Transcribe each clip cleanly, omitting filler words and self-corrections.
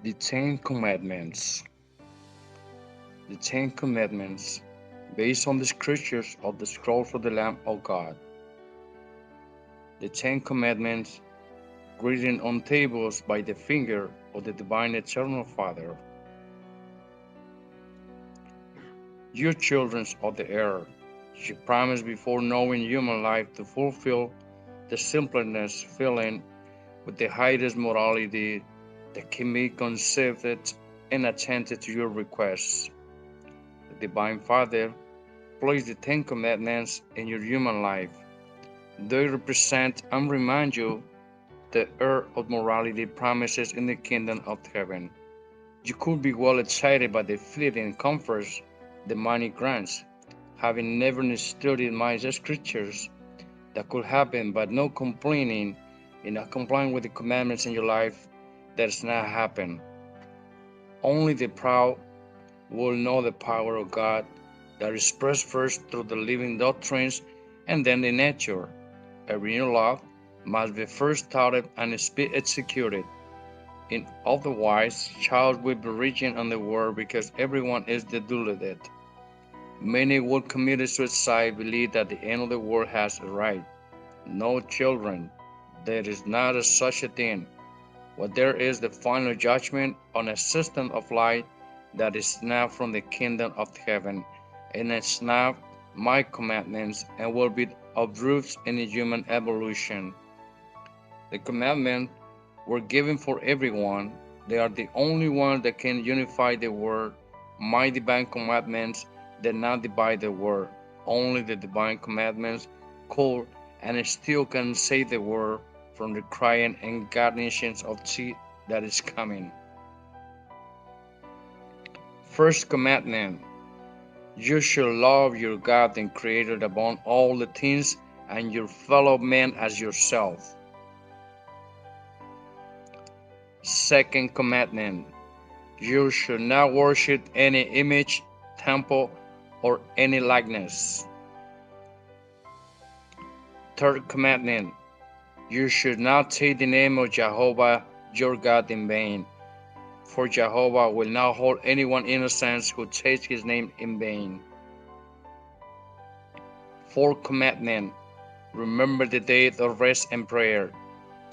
The Ten Commandments. The Ten Commandments, based on the scriptures of the scrolls of the Lamb of God. The Ten Commandments, written on tables by the finger of the divine eternal Father. You children of the air, she promised before knowing human life to fulfill the simpleness filling with the highest morality that can be conceived and attended to your requests. The Divine Father placed the Ten Commandments in your human life. They represent and remind you the heir of morality promises in the kingdom of heaven. You could be well excited by the fleeting comforts the money grants, having never studied my scriptures. That could happen, but no complaining and not complying with the commandments in your life. That does not happen. Only the proud will know the power of God that is expressed first through the living doctrines and then the nature. Every new law must be first taught and be executed. In otherwise, child will be reaching on the world because everyone is deluded. Many will commit suicide, believe that the end of the world has arrived. No, children, there is not a such a thing. What there is the final judgment on a system of life that is not from the kingdom of heaven, and it's not my commandments, and will be of roots in the human evolution. The commandments were given for everyone. They are the only ones that can unify the world. My divine commandments did not divide the world. Only the divine commandments could and still can save the world from the crying and garnishes of teeth that is coming. First commandment: you shall love your God and Creator above all the things, and your fellow man as yourself. Second commandment: you shall not worship any image, temple, or any likeness. Third commandment: you should not take the name of Jehovah your God in vain, for Jehovah will not hold anyone innocent who takes his name in vain. Fourth commandment: remember the day of rest and prayer.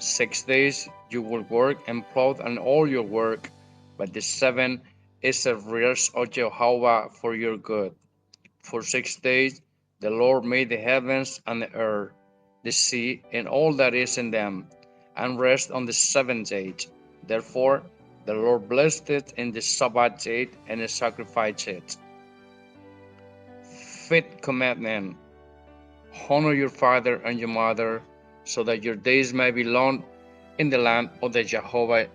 6 days you will work and plow and all your work, but the seventh is a rest of Jehovah for your good. For 6 days the Lord made the heavens and the earth, the sea, and all that is in them, and rest on the seventh day. Therefore the Lord blessed it in the Sabbath day and sacrificed it. Fifth commandment: honor your father and your mother, so that your days may be long in the land of the Jehovah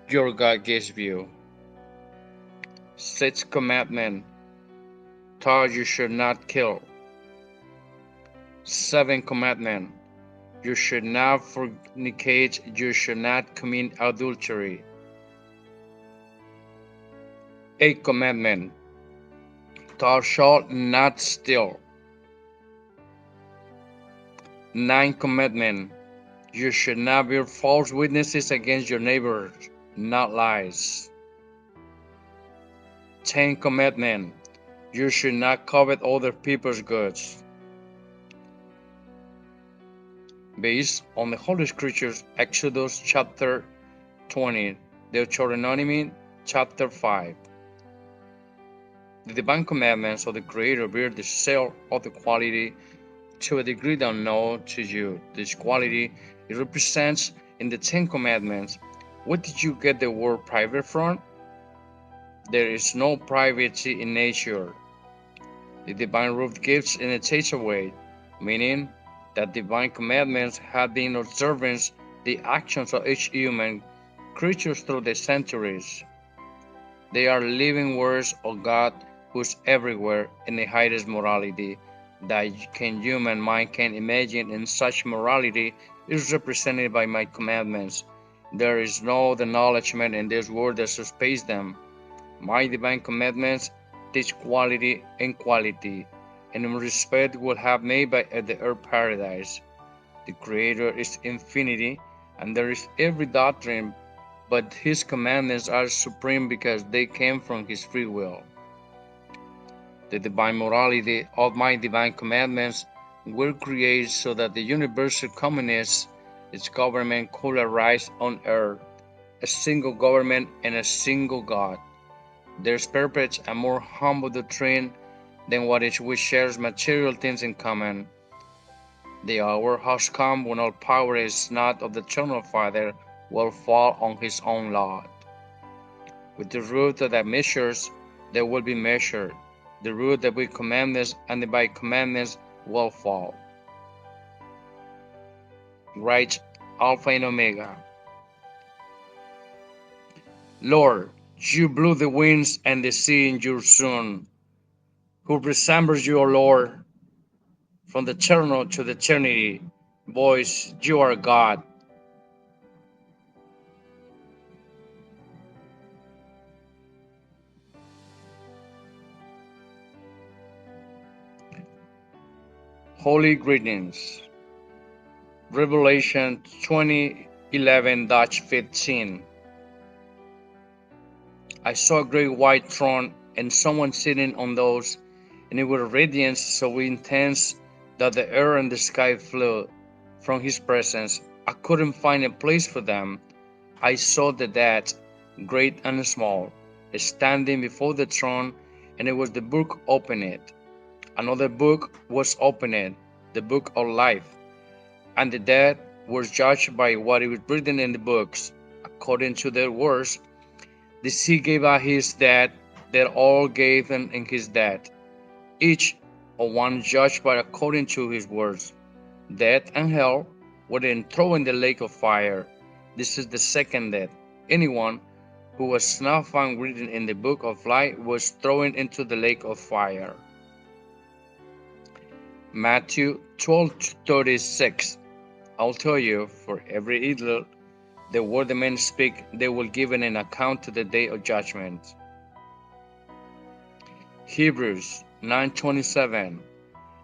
your God gives you. Sixth commandment: thou you should not kill. Seventh commandment: you should not fornicate, you should not commit adultery. Eighth commandment: thou shalt not steal. Ninth commandment: you should not bear false witnesses against your neighbor, not lies. Tenth commandment: you should not covet other people's goods. Based on the Holy Scriptures, Exodus chapter 20, Deuteronomy chapter 5. The divine commandments of the Creator bear the seal of the quality to a degree unknown to you. This quality it represents in the Ten Commandments. Where did you get the word private from? There is no privacy in nature. The divine rule gives and it takes away, meaning that divine commandments have been observed the actions of each human creature through the centuries. They are living words of God who is everywhere in the highest morality that human mind can imagine, and such morality is represented by my commandments. There is no acknowledgement in this world that surpasses them. My divine commandments teach quality and quality, and in respect will have made by the earth paradise. The Creator is infinity, and there is every doctrine but his commandments are supreme because they came from his free will. The divine morality of my divine commandments were created so that the universal communist, its government could arise on earth, a single government and a single God. There's purpose a more humble doctrine than what is which shares material things in common. The hour has come when all power is not of the eternal Father will fall on his own lot. With the root that measures, there will be measured. The root that with commandments and by commandments will fall. Right, Alpha and Omega. Lord, you blew the winds and the sea in your Son, who resembles you, O Lord, from the eternal to the eternity. Voice, you are God. Holy greetings. Revelation 20:11-15. I saw a great white throne and someone sitting on those, and it was a radiance so intense that the air and the sky flew from his presence. I couldn't find a place for them. I saw the dead, great and small, standing before the throne, and it was the book opened. Another book was opened, the book of life, and the dead were judged by what was written in the books, according to their works. The sea gave out his dead, that all gave in his death, each of one judged by according to his words. Death and hell were then thrown in the lake of fire. This is the second death. Anyone who was not found written in the book of life was thrown into the lake of fire. Matthew 12:36. I'll tell you, for every idle the word the men speak, they will give an account to the day of judgment. Hebrews 9:27.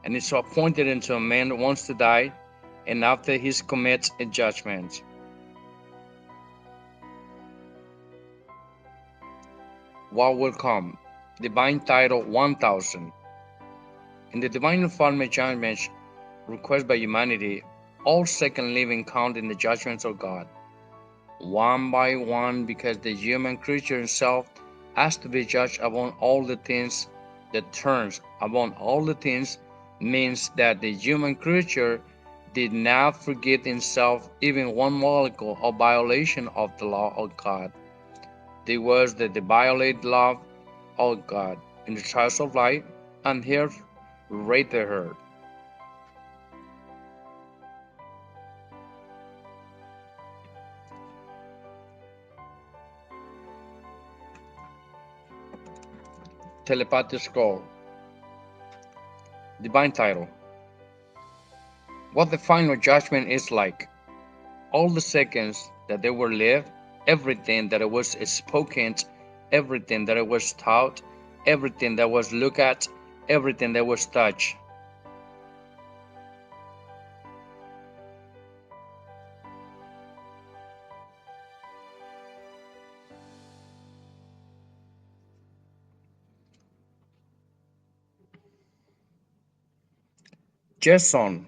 And it's so appointed unto a man once to die, and after he commits a judgment. What will come? Divine title 1000. In the divine informal judgment requested by humanity, all second living count in the judgments of God, one by one, because the human creature himself has to be judged upon all the things. The terms upon all the things means that the human creature did not forget himself even one molecule of violation of the law of God. There was the violated law of God in the trials of life, and here rated her. Telepathic scroll. Divine title. What the final judgment is like. All the seconds that they were lived, everything that was spoken, everything that was taught, everything that was looked at, everything that was touched. Jason,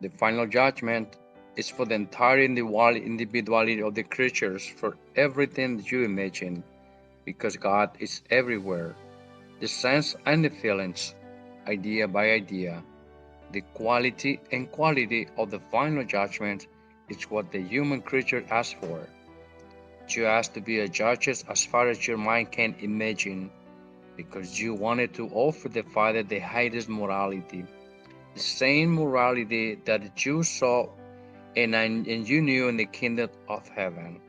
the final judgment is for the entire individuality of the creatures, for everything that you imagine, because God is everywhere. The sense and the feelings, idea by idea, the quality and quality of the final judgment is what the human creature asks for. You ask to be a judge as far as your mind can imagine, because you wanted to offer the Father the highest morality, the same morality that you saw and you knew in the kingdom of heaven.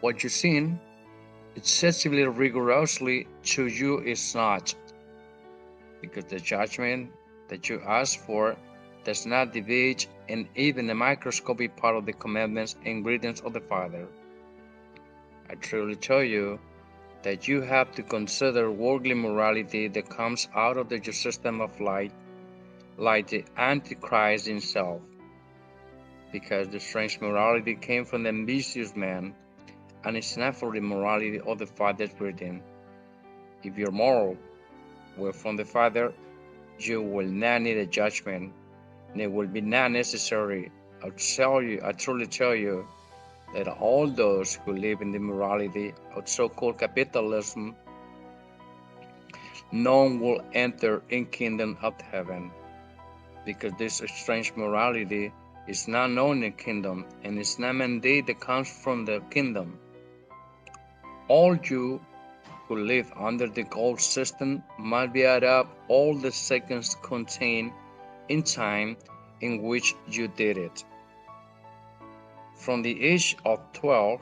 What you seen excessively rigorously to you is not, because the judgment that you ask for does not deviate in even a microscopic part of the commandments and greetings of the Father. I truly tell you that you have to consider worldly morality that comes out of your system of light, like the Antichrist himself. because the strange morality came from the ambitious man, and it's not for the morality of the Father's written. If your moral were from the Father, you will not need a judgment, and it will be not necessary. I truly tell you that all those who live in the morality of so-called capitalism, none will enter in kingdom of heaven, because this strange morality is not known in kingdom, and it's not mandate that comes from the kingdom. All you who live under the gold system must be add up all the seconds contained in time in which you did it. From the age of 12,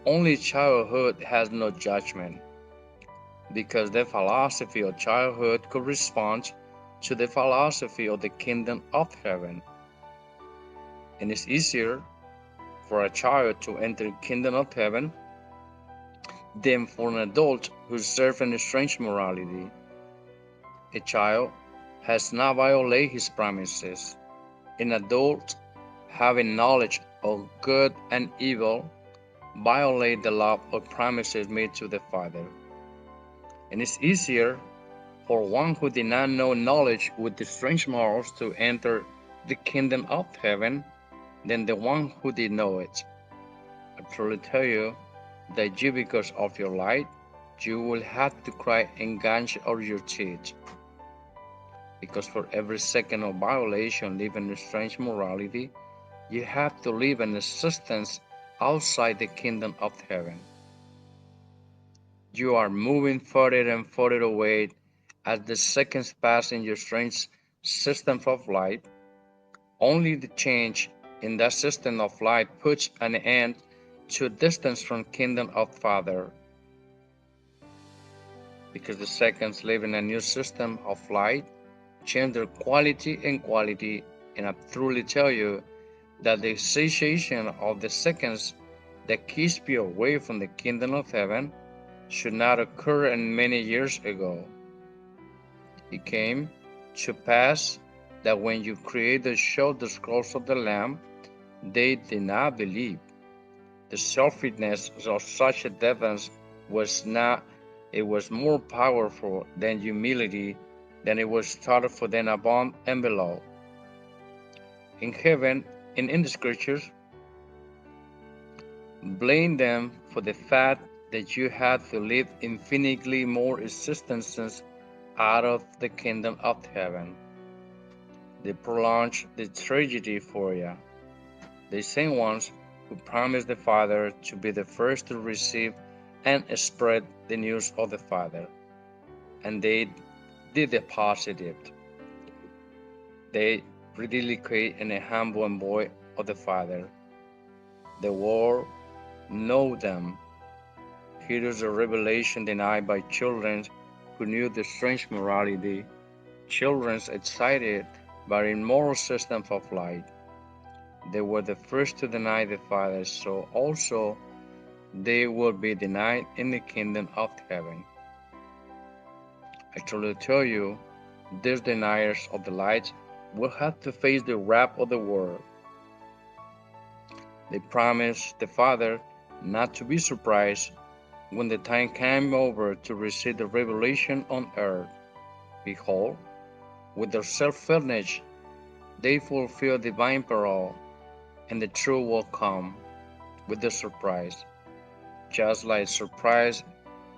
only childhood has no judgment, because the philosophy of childhood corresponds to the philosophy of the kingdom of heaven. And it's easier for a child to enter the kingdom of heaven than for an adult who serves in a strange morality. A child has not violated his promises. An adult, having knowledge of good and evil, violate the law or promises made to the Father. And it's easier for one who did not know knowledge with the strange morals to enter the kingdom of heaven than the one who did know it. I truly tell you that you, because of your light, you will have to cry and gnash of your teeth. Because for every second of violation living in strange morality, you have to live an existence outside the kingdom of heaven. You are moving further and further away as the seconds pass in your strange system of light. Only the change in that system of light puts an end to distance from kingdom of Father. Because the seconds live in a new system of light, change their quality and quality, and I truly tell you that the cessation of the seconds that keeps you away from the kingdom of heaven should not occur in many years ago. It came to pass that when you created showed the scrolls of the Lamb, they did not believe. The selfishness of such a defense was not, it was more powerful than humility, than it was started for them above and below. In heaven and in the scriptures, blame them for the fact that you had to live infinitely more existences out of the kingdom of heaven. They prolonged the tragedy for you. The same ones who promised the Father to be the first to receive and spread the news of the Father. And they did the opposite. They predicate in a humble boy of the Father. The world know them. Here is a revelation denied by children who knew the strange morality, children excited by an immoral system of light. They were the first to deny the Father, so also they will be denied in the kingdom of heaven. I truly tell you, these deniers of the light will have to face the wrath of the world. They promised the Father not to be surprised when the time came over to receive the revelation on earth. Behold, with their self-fillness, they fulfill divine parole, and the truth will come with the surprise, just like surprise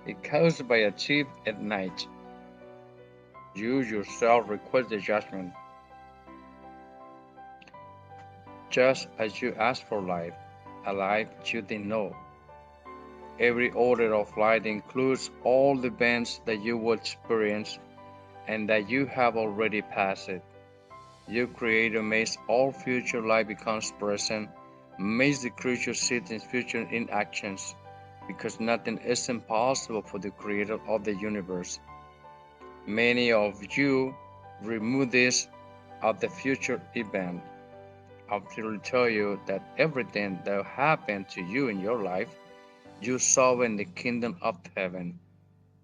is caused by a thief at night. You yourself request the judgment, just as you ask for life, a life you didn't know. Every order of light includes all the events that you will experience and that you have already passed. Your Creator makes all future life becomes present, makes the creature sit in future in actions, because nothing is impossible for the Creator of the universe. Many of you remove this of the future event. I will tell you that everything that happened to you in your life, you saw in the kingdom of heaven.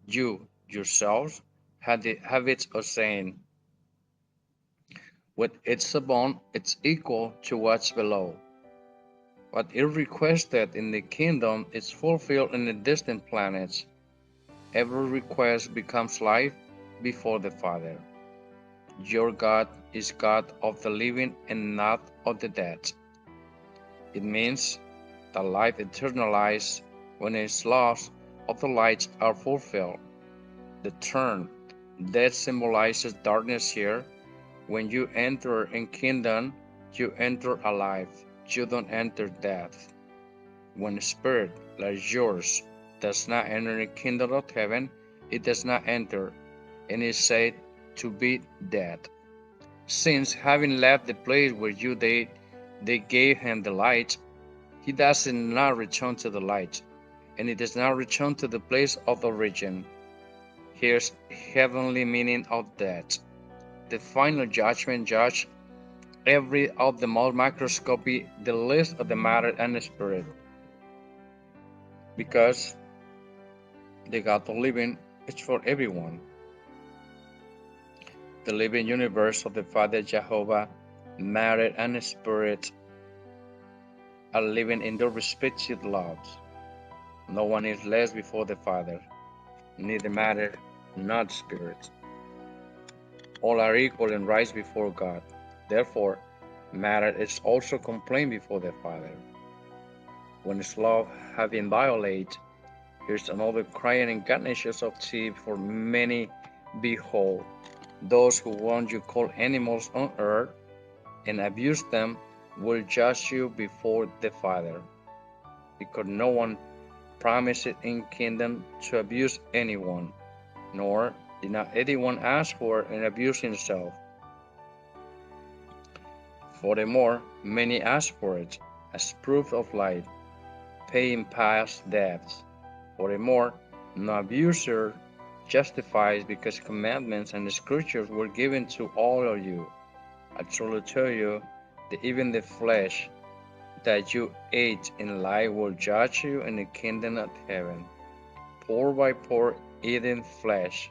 You yourselves had the habit of saying, With its above, it's equal to what's below. What is requested in the kingdom is fulfilled in the distant planets. Every request becomes life before the Father. Your God is God of the living and not of the dead. It means that life eternalizes when its laws of the light are fulfilled. The term death symbolizes darkness here. When you enter in kingdom, you enter alive. You don't enter death. When a spirit like yours does not enter the kingdom of heaven, it does not enter, and is said to be dead. Since having left the place where they gave him the light, he does not return to the light, and he does not return to the place of origin. Here's heavenly meaning of that. The final judgment judge every of the microscopy, the list of the matter and the spirit, because the God of living is for everyone. The living universe of the Father Jehovah, matter and spirit are living in their respective loves. No one is less before the Father, neither matter nor spirit. All are equal and rise before God. Therefore, matter is also complained before the Father. When its love have been violated, here's another crying incarnations of tea for many. Behold, those who want you call animals on earth and abuse them will judge you before the Father, because no one promised in kingdom to abuse anyone, nor did not anyone ask for and abuse himself. Furthermore, many ask for it as proof of life, paying past debts. Furthermore, no abuser justifies because commandments and the scriptures were given to all of you. I truly tell you that even the flesh that you ate in life will judge you in the kingdom of heaven. Pour by pour eating flesh,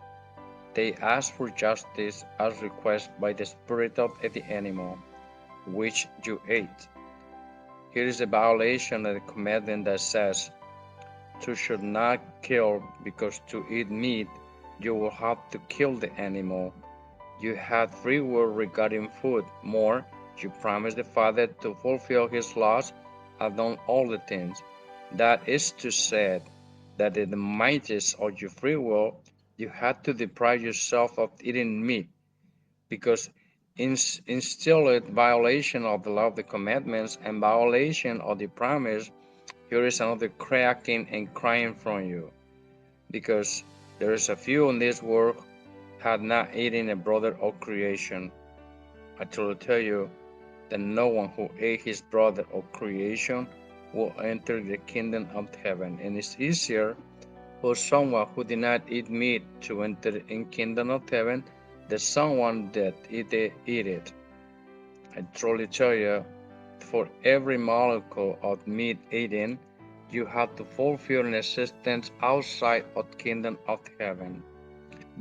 they ask for justice as requested by the spirit of the animal, which you ate. Here is a violation of the commandment that says, "You should not kill, because to eat meat you will have to kill the animal." You had free will regarding food. More, you promised the Father to fulfill his laws and done all the things. That is to say, that in the mightiest of your free will, you had to deprive yourself of eating meat, because instilled violation of the law of the commandments and violation of the promise, here is another cracking and crying from you, because there is a few in this world had not eaten a brother of creation. I truly tell you that no one who ate his brother of creation will enter the kingdom of heaven, and it's easier for someone who did not eat meat to enter in kingdom of heaven than someone that eat it. I truly tell you, for every molecule of meat eaten, you have to fulfill an existence outside of the kingdom of heaven.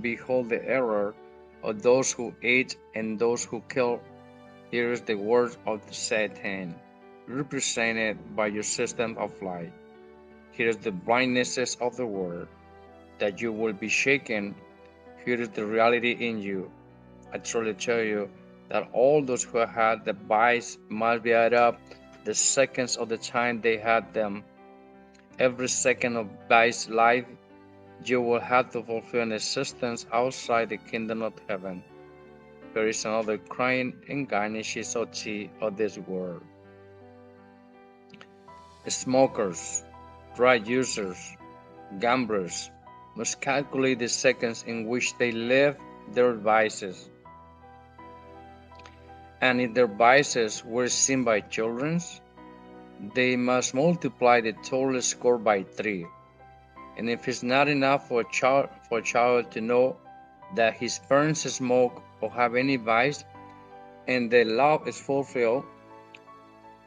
Behold the error of those who ate and those who kill. Here is the word of Satan, represented by your system of life. Here is the blindnesses of the world, that you will be shaken. Here is the reality in you. I truly tell you that all those who had the vice must be added up the seconds of the time they had them. Every second of vice life, you will have to fulfill an existence outside the kingdom of heaven. There is another crying and garnishes of tea of this world. Smokers, drug users, gamblers must calculate the seconds in which they left their vices. And if their vices were seen by children, they must multiply the total score by 3. And if it's not enough for a child to know that his parents smoke or have any vice, and the law is fulfilled,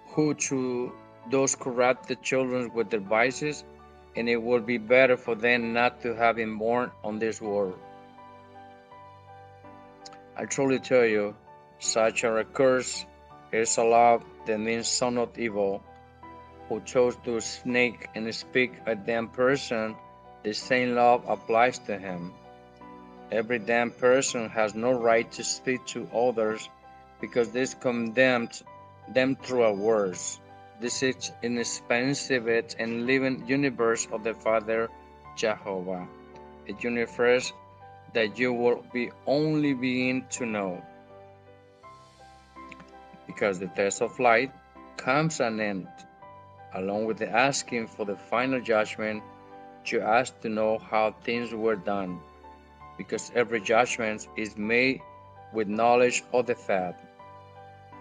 who to those corrupt the children with their vices, and it would be better for them not to have been born on this world. I truly tell you Such a curse is a love that means son of evil, who chose to snake and speak a damned person, the same love applies to him. Every damned person has no right to speak to others because this condemns them through our words. This is inexpensive and living universe of the Father Jehovah, a universe that you will be only begin to know. Because the test of light comes an end, along with the asking for the final judgment, you ask to know how things were done, because every judgment is made with knowledge of the fact.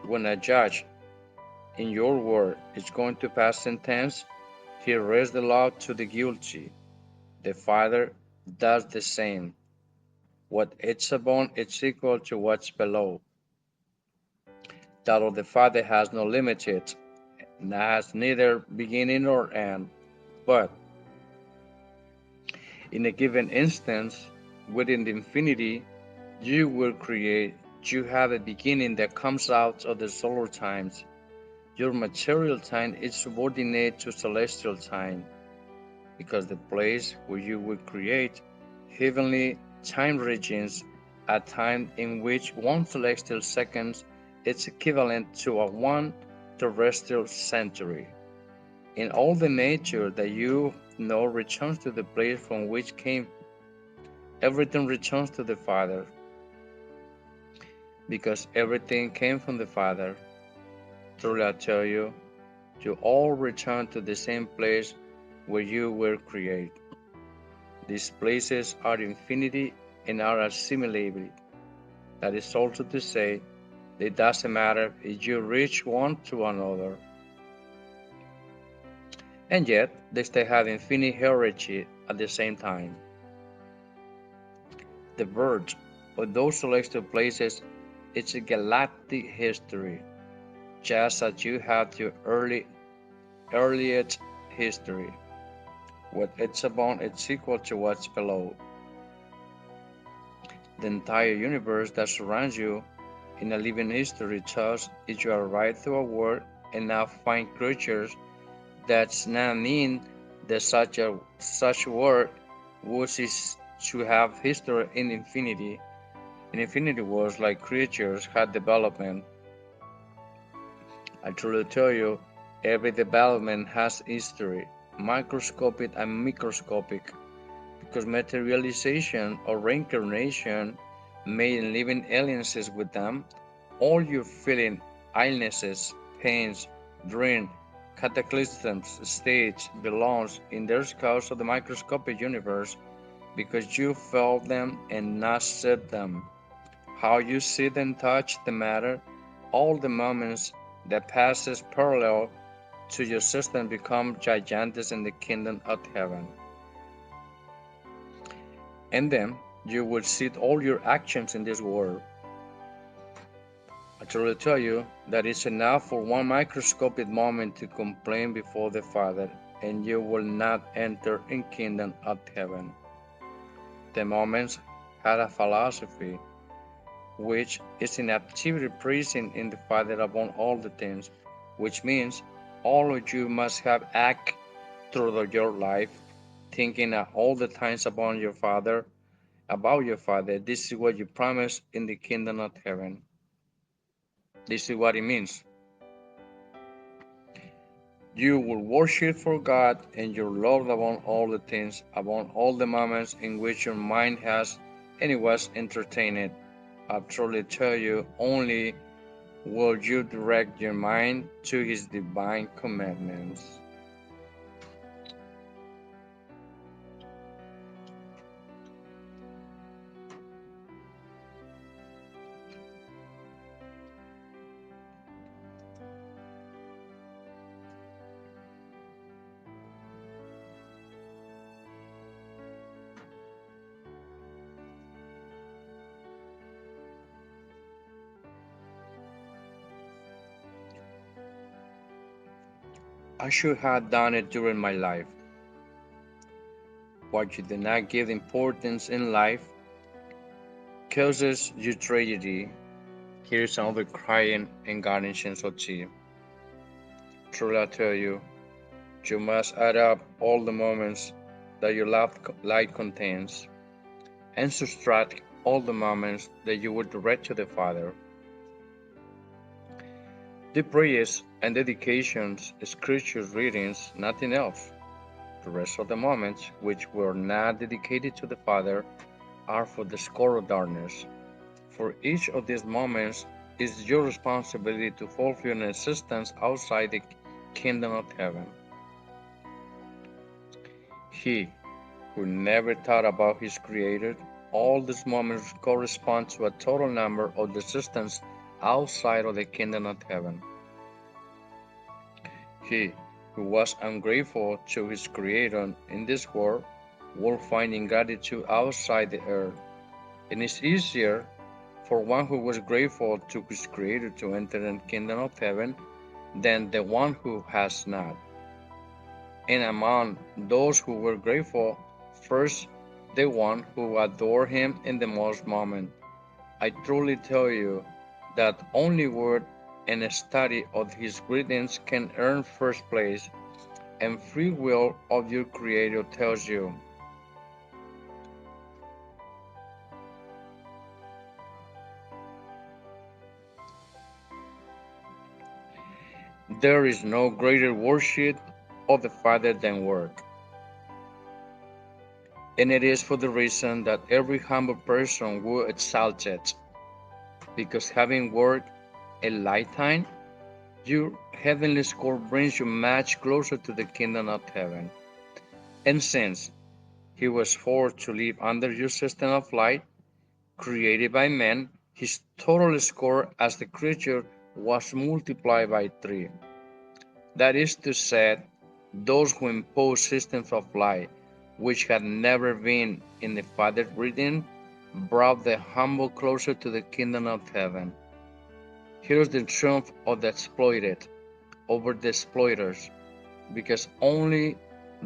When a judge in your word is going to pass sentence, he reads the law to the guilty. The Father does the same. What is above is equal to what's below. That of the Father has no limit, and has neither beginning nor end. But in a given instance, within the infinity, you will create. You have a beginning that comes out of the solar times. Your material time is subordinate to celestial time, because the place where you will create heavenly time regions, a time in which one celestial second is equivalent to a one terrestrial century. In all the nature that you know returns to the place from which came, everything returns to the Father, because everything came from the Father. Truly I tell you, you all return to the same place where you were created. These places are infinity and are assimilable. That is also to say, it doesn't matter if you reach one to another. And yet, they still have infinite hierarchy at the same time. The verge of those celestial places is a galactic history, just as you have your earliest history. What it's above is equal to what's below. The entire universe that surrounds you in a living history thus if you arrive through a world and now find creatures that's not mean that such world was to have history in infinity. In infinity worlds like creatures had development. I truly tell you, every development has history, microscopic and microscopic, because materialization or reincarnation made living alliances with them. All your feeling, illnesses, pains, dream, cataclysms, states belongs in their cause of the microscopic universe, because you felt them and not said them. How you see and touch the matter, all the moments that passes parallel to your system become gigantes in the kingdom of heaven. And then you will see all your actions in this world. I truly tell you that it's enough for one microscopic moment to complain before the Father, and you will not enter in kingdom of heaven. The moments had a philosophy, which is in activity present in the Father above all the things, which means all of you must have act through your life, thinking at all the times about your Father. This is what you promise in the kingdom of heaven. This is what it means. You will worship for God and your love above all the things, above all the moments in which your mind has and was entertained. I truly tell you, only will you direct your mind to His divine commandments. I should have done it during my life. What you do not give importance in life causes you tragedy. Here is another crying and garnishing of tea. Truly I tell you, you must add up all the moments that your life contains, and subtract all the moments that you would direct to the Father. The prayers and dedications, scripture readings, nothing else. The rest of the moments which were not dedicated to the Father are for the score of darkness. For each of these moments is your responsibility to fulfill an existence outside the kingdom of heaven. He who never thought about his Creator, all these moments correspond to a total number of existence outside of the kingdom of heaven. He who was ungrateful to his Creator in this world will find ingratitude outside the earth. It is easier for one who was grateful to his Creator to enter the kingdom of heaven than the one who has not. And among those who were grateful, first the one who adored him in the most moment. I truly tell you that only word and a study of his greetings can earn first place, and free will of your Creator tells you. There is no greater worship of the Father than work. And it is for the reason that every humble person will exalt it, because having worked a lifetime, your heavenly score brings you much closer to the kingdom of heaven. And since he was forced to live under your system of light, created by man, his total score as the creature was multiplied by 3. That is to say, those who impose systems of light which had never been in the Father's reading brought the humble closer to the kingdom of heaven. Here is the triumph of the exploited over the exploiters, because only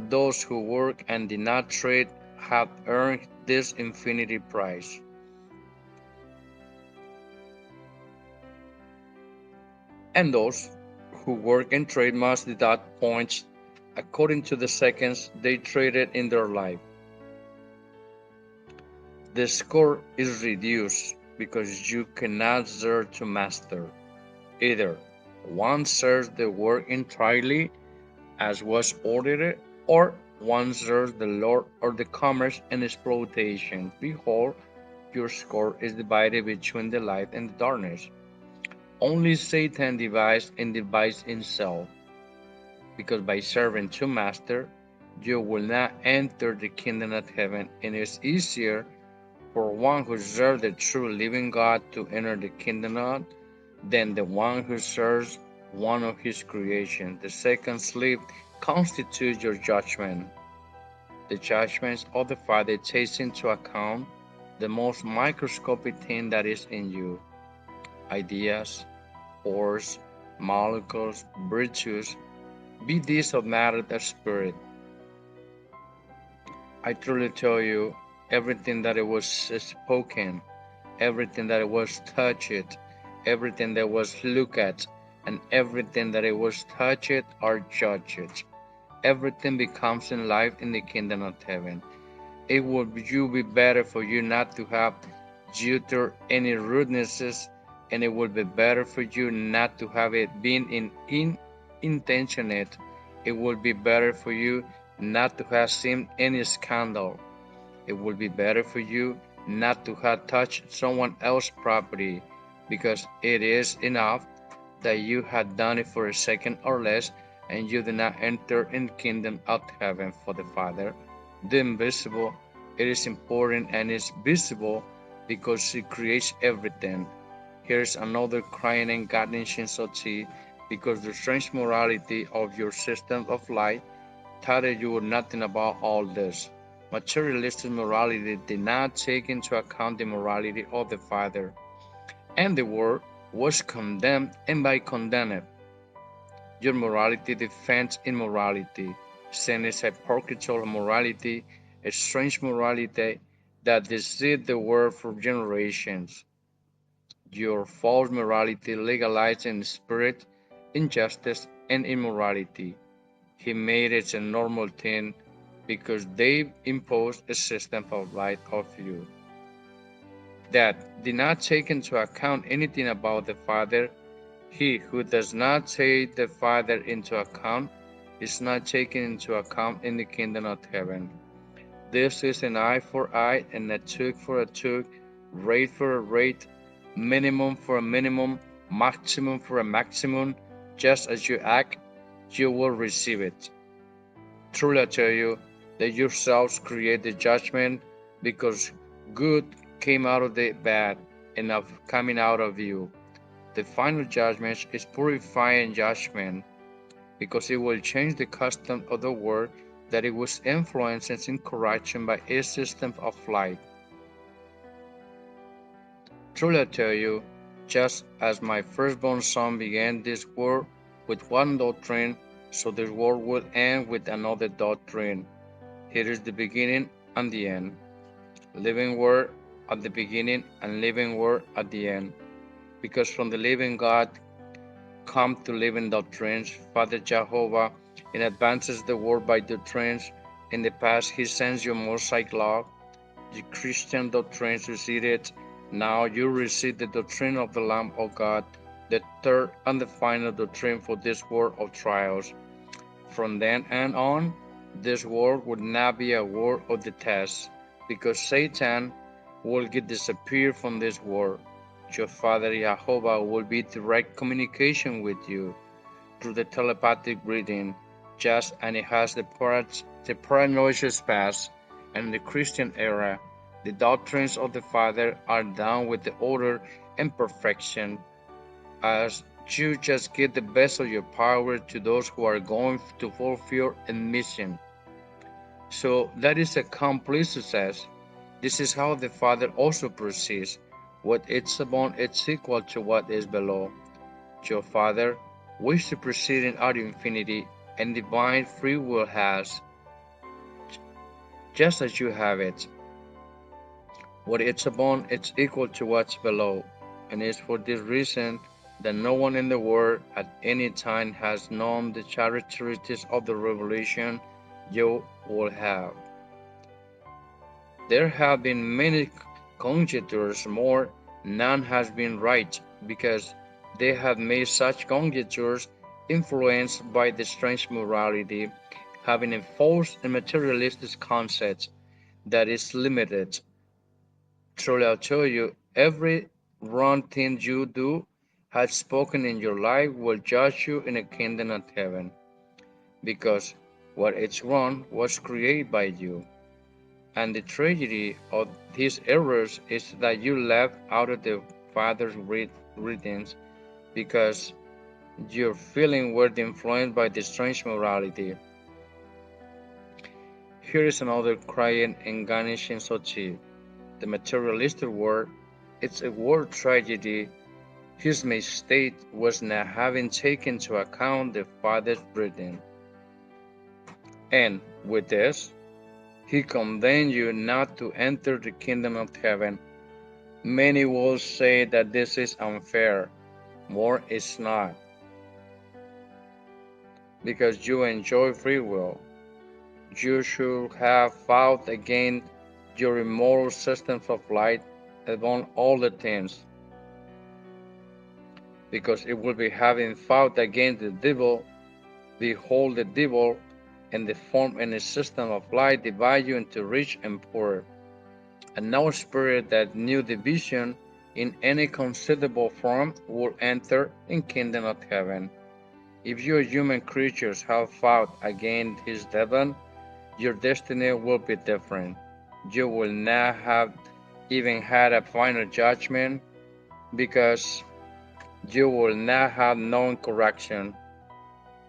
those who work and did not trade have earned this infinity prize. And those who work and trade must deduct points according to the seconds they traded in their life. The score is reduced because you cannot serve to master. Either one serves the work entirely as was ordered, or one serves the Lord or the commerce and exploitation. Behold, your score is divided between the light and the darkness. Only Satan divides and divides himself, because by serving two masters, you will not enter the kingdom of heaven, and it is easier for one who serves the true living God to enter the kingdom of than the one who serves one of his creation. The second sleep constitutes your judgment. The judgments of the Father takes into account the most microscopic thing that is in you: ideas, force, molecules, virtues, be these of matter or spirit. I truly tell you, everything that it was spoken, everything that it was touched, everything that was looked at, and everything that it was touched or judged, everything becomes in life in the kingdom of heaven. It would be better for you not to have utter any rudenesses, and it would be better for you not to have it been in intentionate. It would be better for you not to have seen any scandal. It would be better for you not to have touched someone else's property, because it is enough that you had done it for a second or less, and you did not enter in the kingdom of heaven. For the Father, the invisible, it is important and is visible because He creates everything. Here's another crying and garnishing of tea, because the strange morality of your system of life taught you nothing about all this. Materialistic morality did not take into account the morality of the Father, and the world was condemned, and by condemned, your morality defends immorality. Sin is hypocritical morality, a strange morality that deceived the world for generations. your false morality legalized in spirit, injustice, and immorality. He made it a normal thing because they imposed a system of light of you that did not take into account anything about the Father. He who does not take the Father into account is not taken into account in the kingdom of heaven. This is an eye for eye and a tooth for a tooth, rate for a rate, minimum for a minimum, maximum for a maximum. Just as you act, you will receive it. Truly I tell you that yourselves create the judgment because good came out of the bad and of coming out of you. The final judgment is purifying judgment because it will change the custom of the world that it was influenced in correction by a system of light. Truly I tell you, just as my firstborn son began this world with one doctrine, so this world will end with another doctrine. Here is the beginning and the end. Living word at the beginning and living word at the end. Because from the living God come to living doctrines. Father Jehovah in advances the world by doctrines. In the past, he sends you Mosaic law. The Christian doctrines receded. Now you receive the doctrine of the Lamb of God, the third and the final doctrine for this world of trials. From then and on, this world would not be a world of the test, because Satan will disappear from this world. Your Father Jehovah will be direct communication with you through the telepathic reading, just as it has the paranoia's past, and in the Christian era, the doctrines of the Father are done with the order and perfection, as you just give the best of your power to those who are going to fulfill a mission. So that is a complete success. This is how the Father also proceeds. What is above is equal to what is below. Your Father wishes to proceed in our infinity, and divine free will has, just as you have it. What is above is equal to what's below, and it is for this reason that no one in the world at any time has known the characteristics of the revelation you will have. There have been many conjectures, more, none has been right, because they have made such conjectures influenced by the strange morality, having a false and materialistic concept that is limited. Truly I tell you, every wrong thing you do, have spoken in your life, will judge you in the kingdom of heaven, because what is wrong was created by you. And the tragedy of these errors is that you left out of the Father's readings because your feelings were influenced by the strange morality. Here is another crying and garnishing Sochi. The materialistic world, it's a world tragedy. His mistake was not having taken into account the Father's breathing. And with this, he condemned you not to enter the kingdom of heaven. Many will say that this is unfair. More is not. Because you enjoy free will, you should have fought against your immoral systems of light above all the things. Because it will be having fought against the devil. Behold, the devil and the form and the system of light divide you into rich and poor. And no spirit that knew division in any conceivable form will enter in kingdom of heaven. If you human creatures have fought against his heaven, your destiny will be different. You will not have even had a final judgment, because you will not have known correction.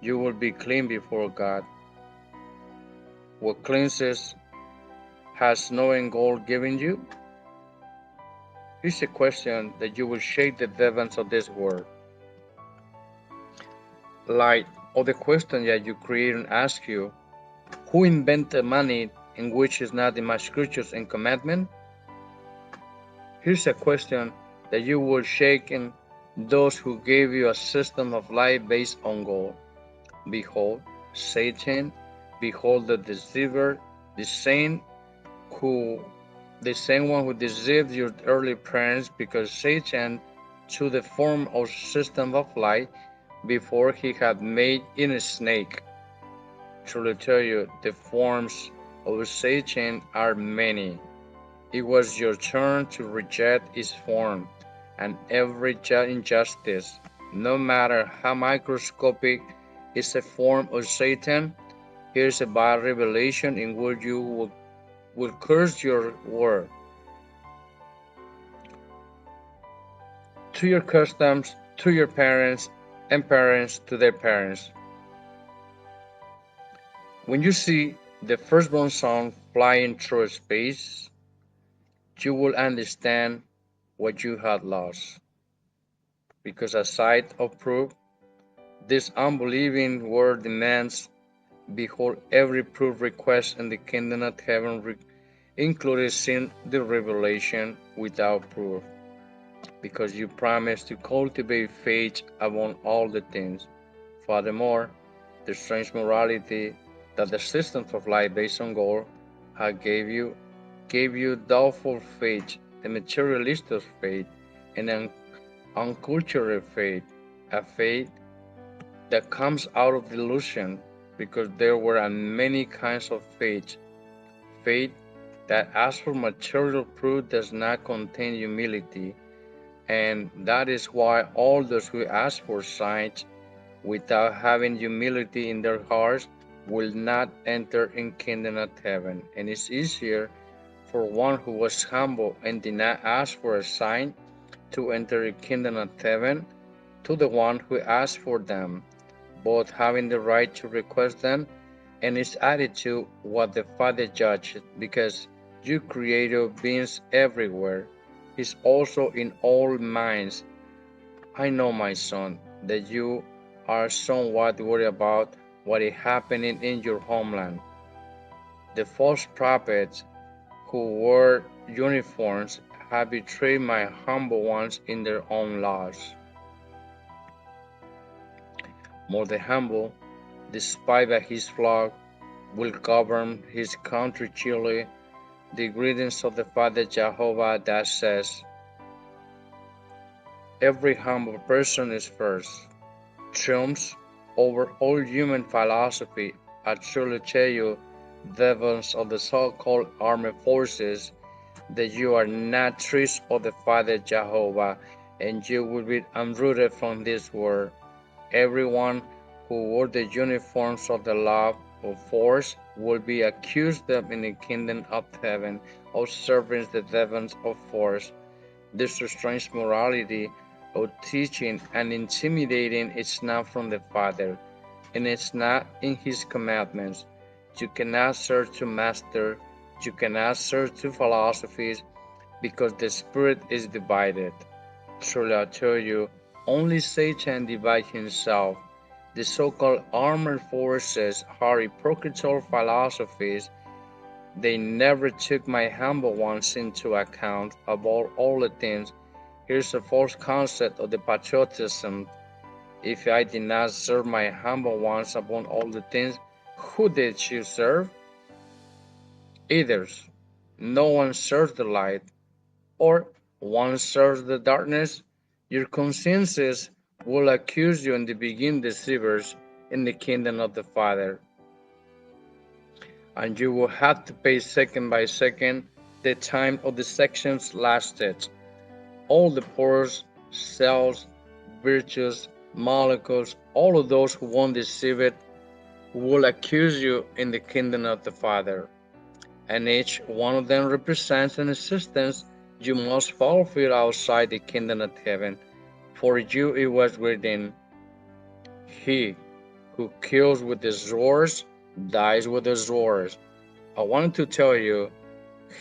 You will be clean before God. What cleanses has knowing gold given you? Here's a question that you will shake the heavens of this world. Like, or the question that you create and ask you, who invented money in which is not in my scriptures and commandment? Here's a question that you will shake in those who gave you a system of life based on gold. Behold, Satan, behold the deceiver, the same who the same one who deceived your early parents, because Satan took the form of system of light before he had made in a snake. Truly tell you, the forms of Satan are many. It was your turn to reject his form, and every injustice, no matter how microscopic, is a form of Satan. Here's a bad revelation in which you will curse your word to your customs, to your parents, and parents to their parents. When you see the firstborn son flying through space, you will understand what you had lost. Because aside of proof, this unbelieving world demands, behold, every proof request in the kingdom of heaven included sin the revelation without proof. Because you promised to cultivate faith among all the things. Furthermore, the strange morality that the systems of life based on gold had gave you doubtful faith, the materialistic faith, and an uncultured faith, a faith that comes out of delusion, because there were many kinds of faith. Faith that asks for material proof does not contain humility, and that is why all those who ask for signs without having humility in their hearts will not enter in kingdom of heaven. And it's easier for one who was humble and did not ask for a sign to enter the kingdom of heaven to the one who asked for them, both having the right to request them and his attitude what the Father judged, because you created beings everywhere. He's also in all minds. I know, my son, that you are somewhat worried about what is happening in your homeland. The false prophets who wore uniforms have betrayed my humble ones in their own laws. More the humble, despite that his flock will govern his country Chile, the greetings of the Father Jehovah that says, every humble person is first, triumphs over all human philosophy. I truly tell you, devils of the so-called armed forces, that you are not trees of the Father Jehovah, and you will be uprooted from this world. Everyone who wore the uniforms of the law of force will be accused of in the kingdom of heaven of serving the devils of force. This strange morality of teaching and intimidating is not from the Father, and it's not in his commandments. You cannot serve two masters, you cannot serve two philosophies, because the spirit is divided. Truly I tell you, only Satan divides himself. The so-called armed forces are hypocritical philosophies. They never took my humble ones into account. About all the things, here's a false concept of the patriotism. If I did not serve my humble ones upon all the things, who did you serve? Either no one serves the light, or one serves the darkness. Your consciences will accuse you and begin deceivers in the kingdom of the Father. And you will have to pay second by second the time of the sections lasted. All the pores, cells, virtues, molecules, all of those who won't deceive it will accuse you in the kingdom of the Father. And each one of them represents an existence you must fulfill outside the kingdom of heaven. For you it was written, he who kills with the swords dies with the swords. I wanted to tell you,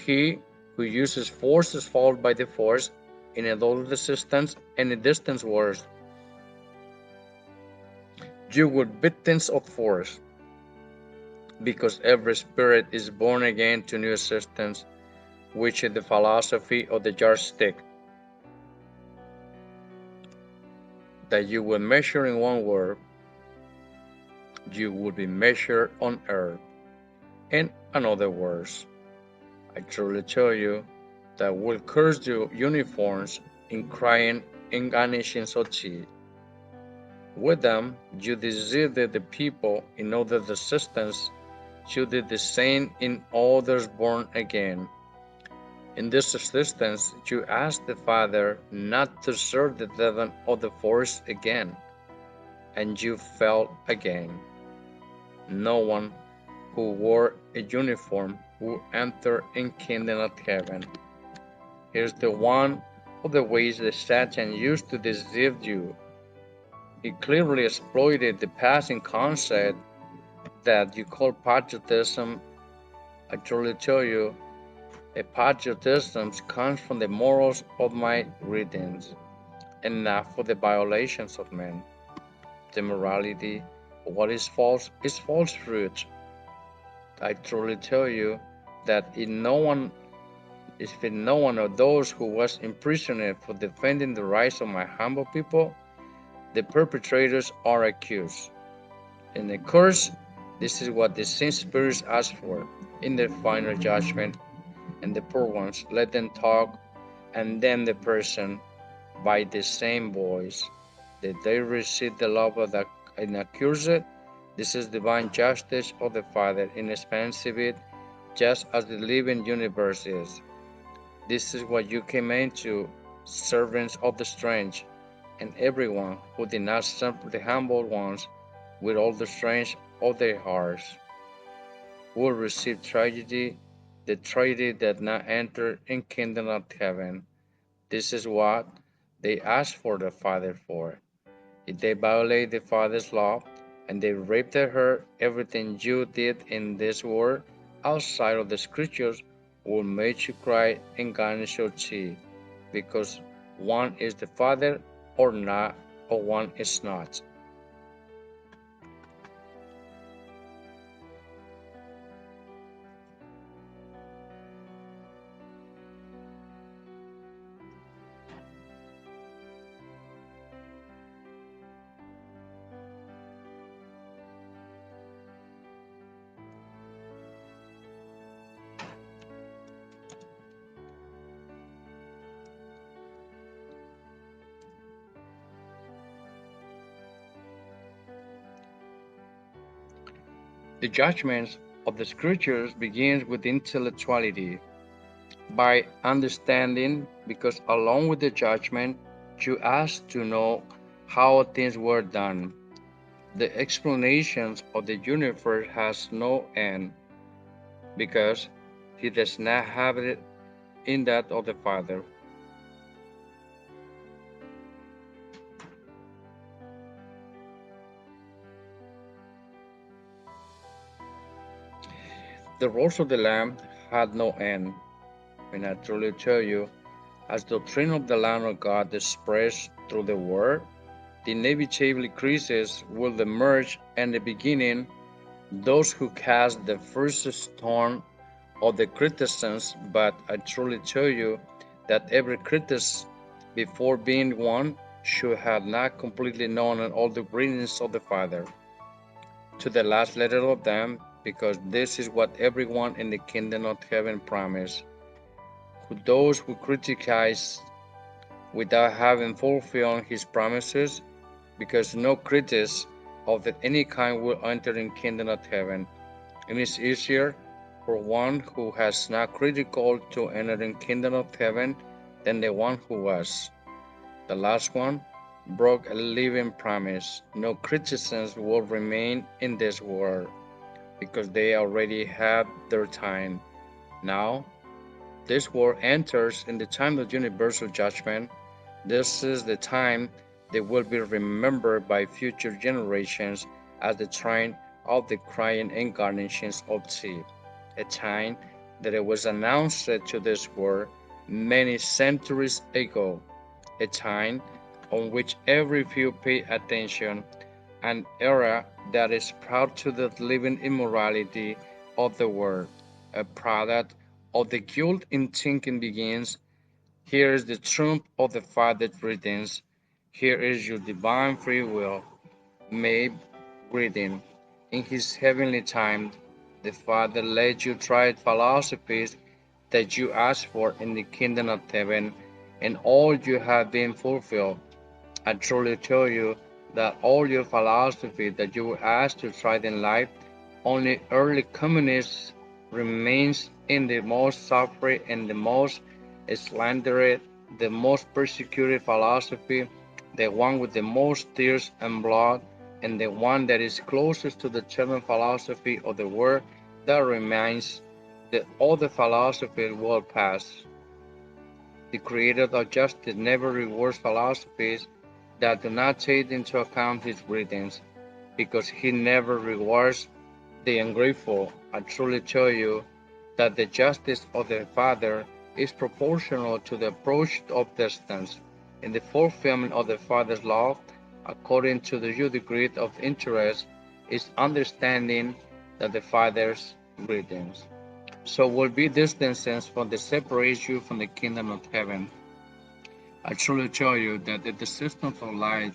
he who uses force is followed by the force in a dull resistance and a distance worse. You were victims of force, because every spirit is born again to new existence, which is the philosophy of the yardstick. that you will measure in one word, you will be measured on earth. In other words, I truly tell you that will curse your uniforms in crying incarnations of tea. With them you deceived the people in other substance, you did the same in others born again. In this existence you asked the Father not to serve the devil or the force again, and you fell again. No one who wore a uniform will enter in kingdom of heaven. Here's the one of the ways that Satan used to deceive you. He clearly exploited the passing concept that you call patriotism. I truly tell you, a patriotism comes from the morals of my readings, and not for the violations of men. The morality of what is false fruit. I truly tell you that if no one of those who was imprisoned for defending the rights of my humble people, the perpetrators are accused. And of course, this is what the sin spirits ask for in their final judgment, and the poor ones let them talk, and then the person by the same voice that they receive the love of an accursed. This is divine justice of the Father in expansive it, just as the living universe is. This is what you came into, servants of the strange, and everyone who did not serve the humble ones with all the strength of their hearts will receive tragedy, the tragedy that not enter in kingdom of heaven. This is what they ask for the Father for. If they violate the Father's law and they rape her, everything you did in this world outside of the scriptures will make you cry and garnish your teeth, because one is the Father or not, or one is not. The judgments of the scriptures begins with intellectuality, by understanding, because along with the judgment, you ask to know how things were done. The explanations of the universe has no end, because he does not have it in that of the Father. The roles of the Lamb had no end. And I truly tell you, as the doctrine of the Lamb of God expressed through the Word, the inevitable crisis will emerge, and the beginning, those who cast the first stone of the criticisms. But I truly tell you that every critic, before being one, should have not completely known all the greatness of the Father, to the last letter of them, because this is what everyone in the kingdom of heaven promised. Who those who criticize without having fulfilled his promises, because no critic of any kind will enter in kingdom of heaven. It is easier for one who has not critical to enter in kingdom of heaven than the one who was. The last one broke a living promise. No criticisms will remain in this world, because they already had their time. Now, this world enters in the time of universal judgment. This is the time that will be remembered by future generations as the time of the crying incarnations of Eve, a time that it was announced to this world many centuries ago, a time on which every few pay attention, an era that is proud to the living immorality of the world, a product of the guilt in thinking begins. Here is the trump of the Father's readings. Here is your divine free will made greeting. In his heavenly time, the Father let you try philosophies that you asked for in the kingdom of heaven, and all you have been fulfilled. I truly tell you that all your philosophy that you were asked to try in life, only early communists remains in the most suffering and the most slandered, the most persecuted philosophy, the one with the most tears and blood, and the one that is closest to the German philosophy of the world that remains that all the philosophies will pass. The creator of justice never rewards philosophies that do not take into account his greetings, because he never rewards the ungrateful. I truly tell you that the justice of the Father is proportional to the approach of distance. In the fulfillment of the Father's love, according to the due degree of interest, is understanding that the Father's greetings. So will be distances from the separate you from the kingdom of heaven. I truly tell you that the system of life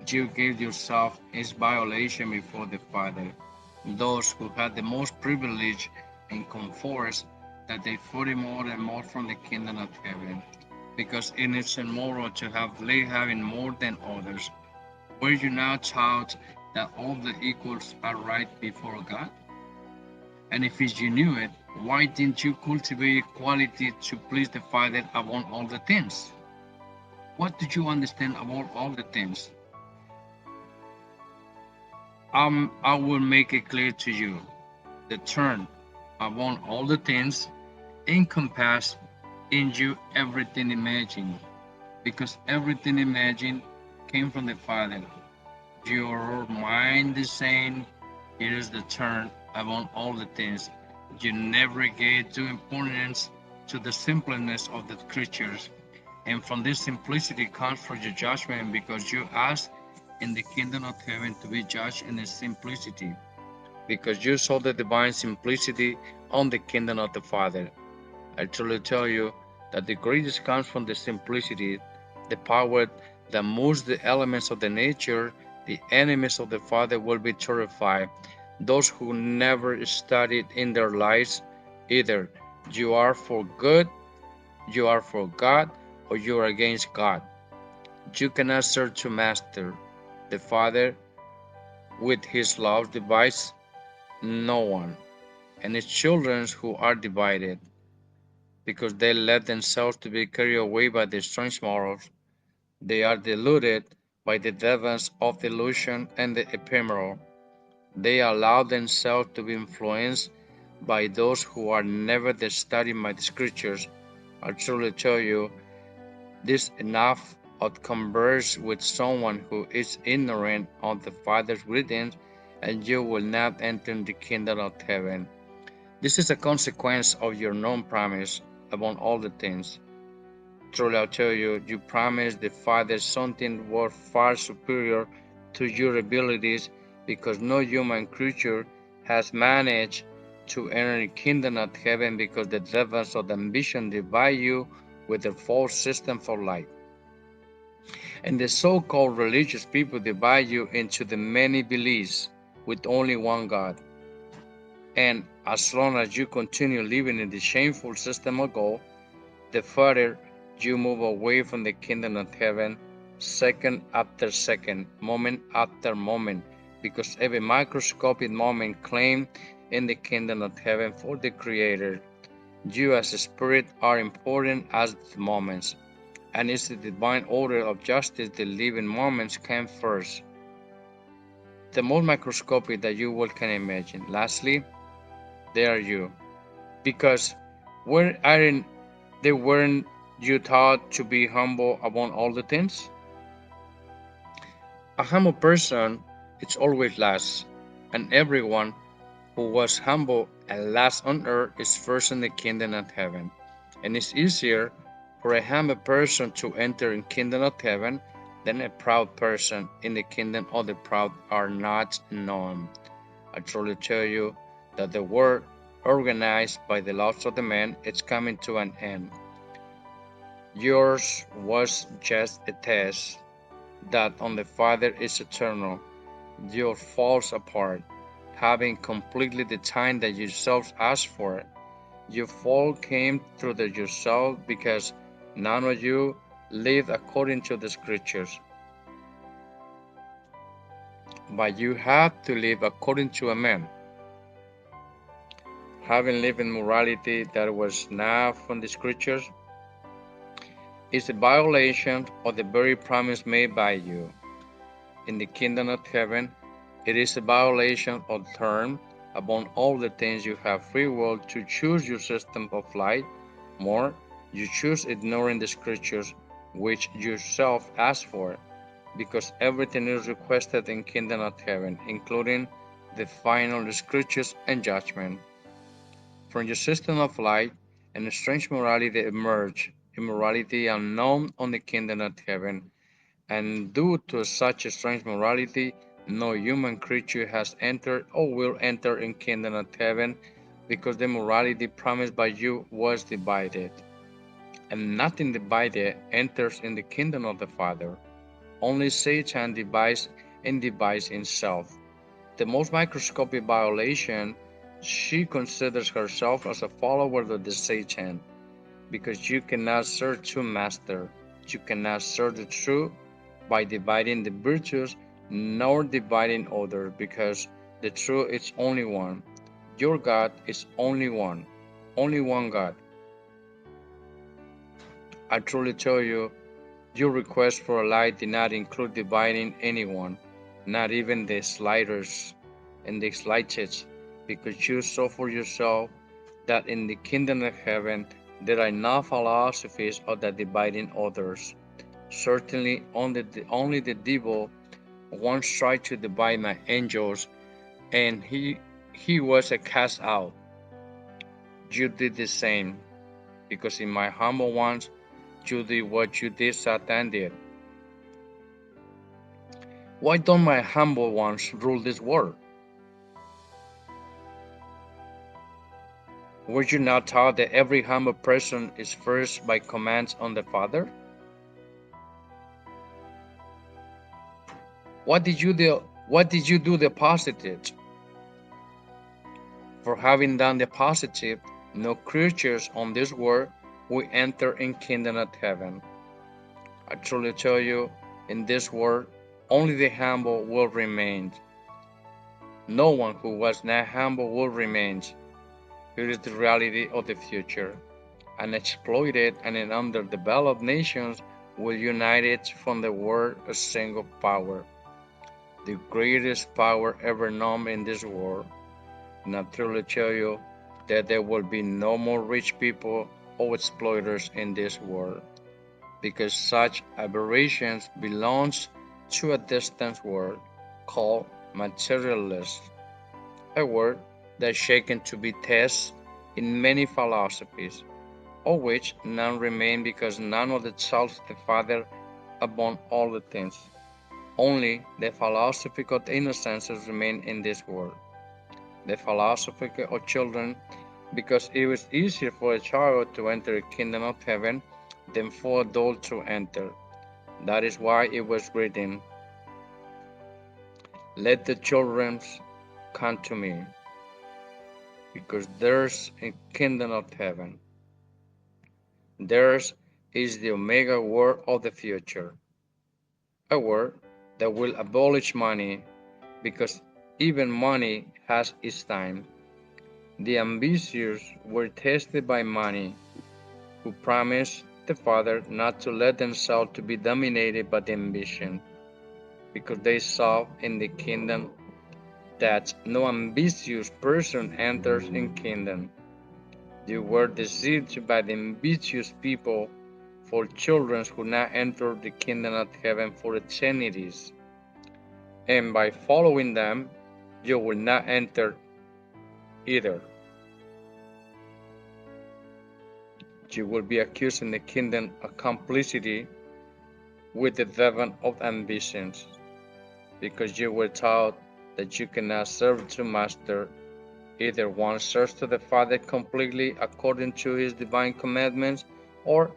you gave yourself is violation before the Father. Those who had the most privilege and comforts that they fully more and more from the kingdom of heaven, because it is immoral to have late having more than others. Were you not taught that all the equals are right before God? And if you knew it, why didn't you cultivate equality to please the Father above all the things? What did you understand about all the things? I will make it clear to you. The term above all the things encompass in you everything imagined, because everything imagined came from the Father. Your mind is saying, here is the term above all the things. You never gave due importance to the simpleness of the creatures, and from this simplicity comes from your judgment, because you asked in the kingdom of heaven to be judged in its simplicity, because you saw the divine simplicity on the kingdom of the Father. I truly tell you that the greatest comes from the simplicity, the power that moves the elements of the nature. The enemies of the Father will be terrified. Those who never studied in their lives, either you are for good, you are for God, or you are against God. You cannot serve two masters. The Father, with his love, divides no one, and his children who are divided, because they let themselves to be carried away by their strange morals. They are deluded by the devils of the illusion and the ephemeral. They allow themselves to be influenced by those who are never studied by the scriptures. I truly tell you, this enough of converse with someone who is ignorant of the Father's greetings, and you will not enter the kingdom of heaven. This is a consequence of your non-promise about all the things. Truly I tell you, you promised the Father something worth far superior to your abilities, because no human creature has managed to enter the kingdom of heaven, because the devils of ambition divide you with their false system for life. And the so-called religious people divide you into the many beliefs with only one God. And as long as you continue living in the shameful system of God, the further you move away from the kingdom of heaven, second after second, moment after moment, because every microscopic moment claimed in the kingdom of heaven for the Creator. You as a spirit are important as the moments, and it's the divine order of justice the living moments came first, the most microscopic that you will can imagine. Lastly, there are you, because aren't they weren't you taught to be humble among all the things? A humble person is always last, and everyone who was humble and last on earth is first in the kingdom of heaven. And it's easier for a humble person to enter in kingdom of heaven than a proud person. In the kingdom of the proud are not known. I truly tell you that the world organized by the laws of the man is coming to an end. Yours was just a test. that on the Father is eternal. You falls apart, having completely the time that yourselves asked for. Your fall came through the yourself because none of you lived according to the Scriptures. But you have to live according to a man, having lived in morality that was not from the Scriptures, is a violation of the very promise made by you. In the kingdom of heaven, it is a violation of the term. Among all the things you have free will to choose your system of life. More, you choose ignoring the Scriptures which yourself asked for, because everything is requested in kingdom of heaven, including the final Scriptures and judgment. From your system of life, and strange morality emerge, immorality unknown on the kingdom of heaven, and due to such a strange morality, no human creature has entered or will enter in kingdom of heaven, because the morality promised by you was divided. And nothing divided enters in the kingdom of the Father. Only Satan divides and divides himself. The most microscopic violation, she considers herself as a follower of the Satan, because you cannot serve two masters. You cannot serve the truth by dividing the virtues, nor dividing others, because the truth is only one. Your God is only one God. I truly tell you, your request for a light did not include dividing anyone, not even the slightest and the slightest, because you saw for yourself that in the kingdom of heaven there are no philosophies of the dividing others. Certainly only the devil once tried to divide my angels, and he was cast out. You did the same, because in my humble ones you did what you did Satan did. Why don't my humble ones rule this world? Were you not taught that every humble person is first by commands on the Father? What did you do? What did you do the positive? For having done the positive, no creatures on this world will enter in kingdom of heaven. I truly tell you, in this world, only the humble will remain. No one who was not humble will remain. It is the reality of the future. Unexploited and underdeveloped nations will unite it from the world a single power, the greatest power ever known in this world. And I truly tell you that there will be no more rich people or exploiters in this world, because such aberrations belongs to a distant world called materialist, a word that is shaken to be tested in many philosophies, of which none remain, because none of exalts the Father above all the things. Only the philosophy of innocences remain in this world. The philosophy of children, because it was easier for a child to enter the kingdom of heaven than for adults to enter. That is why it was written, "Let the children come to me, because theirs is the kingdom of heaven." Theirs is the Omega word of the future, a word that will abolish money, because even money has its time. The ambitious were tested by money, who promised the Father not to let themselves to be dominated by the ambition, because they saw in the kingdom that no ambitious person enters in kingdom. They were deceived by the ambitious people, for children who not enter the kingdom of heaven for eternities, and by following them, you will not enter either. You will be accused in the kingdom of complicity with the devil of ambitions, because you were taught that you cannot serve two masters. Either one serves to the Father completely according to his divine commandments, or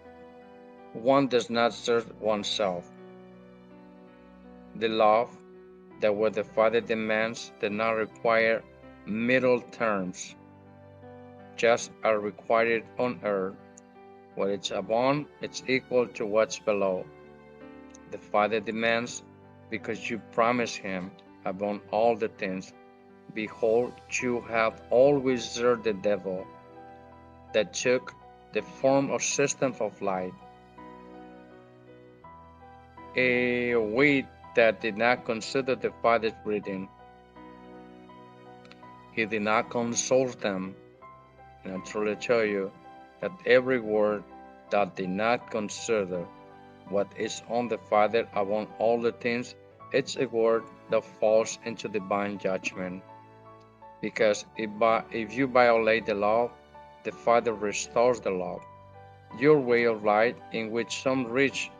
one does not serve oneself. The love that what the Father demands does not require middle terms, just are required on earth. What is above is equal to what's below. The Father demands because you promise him above all the things. Behold, you have always served the devil that took the form of systems of light, a way that did not consider the Father's breathing. He did not consult them, and I truly tell you that every word that did not consider what is on the Father above all the things, it's a word that falls into divine judgment. Because if you violate the law, the Father restores the law. Your way of life, in which some rich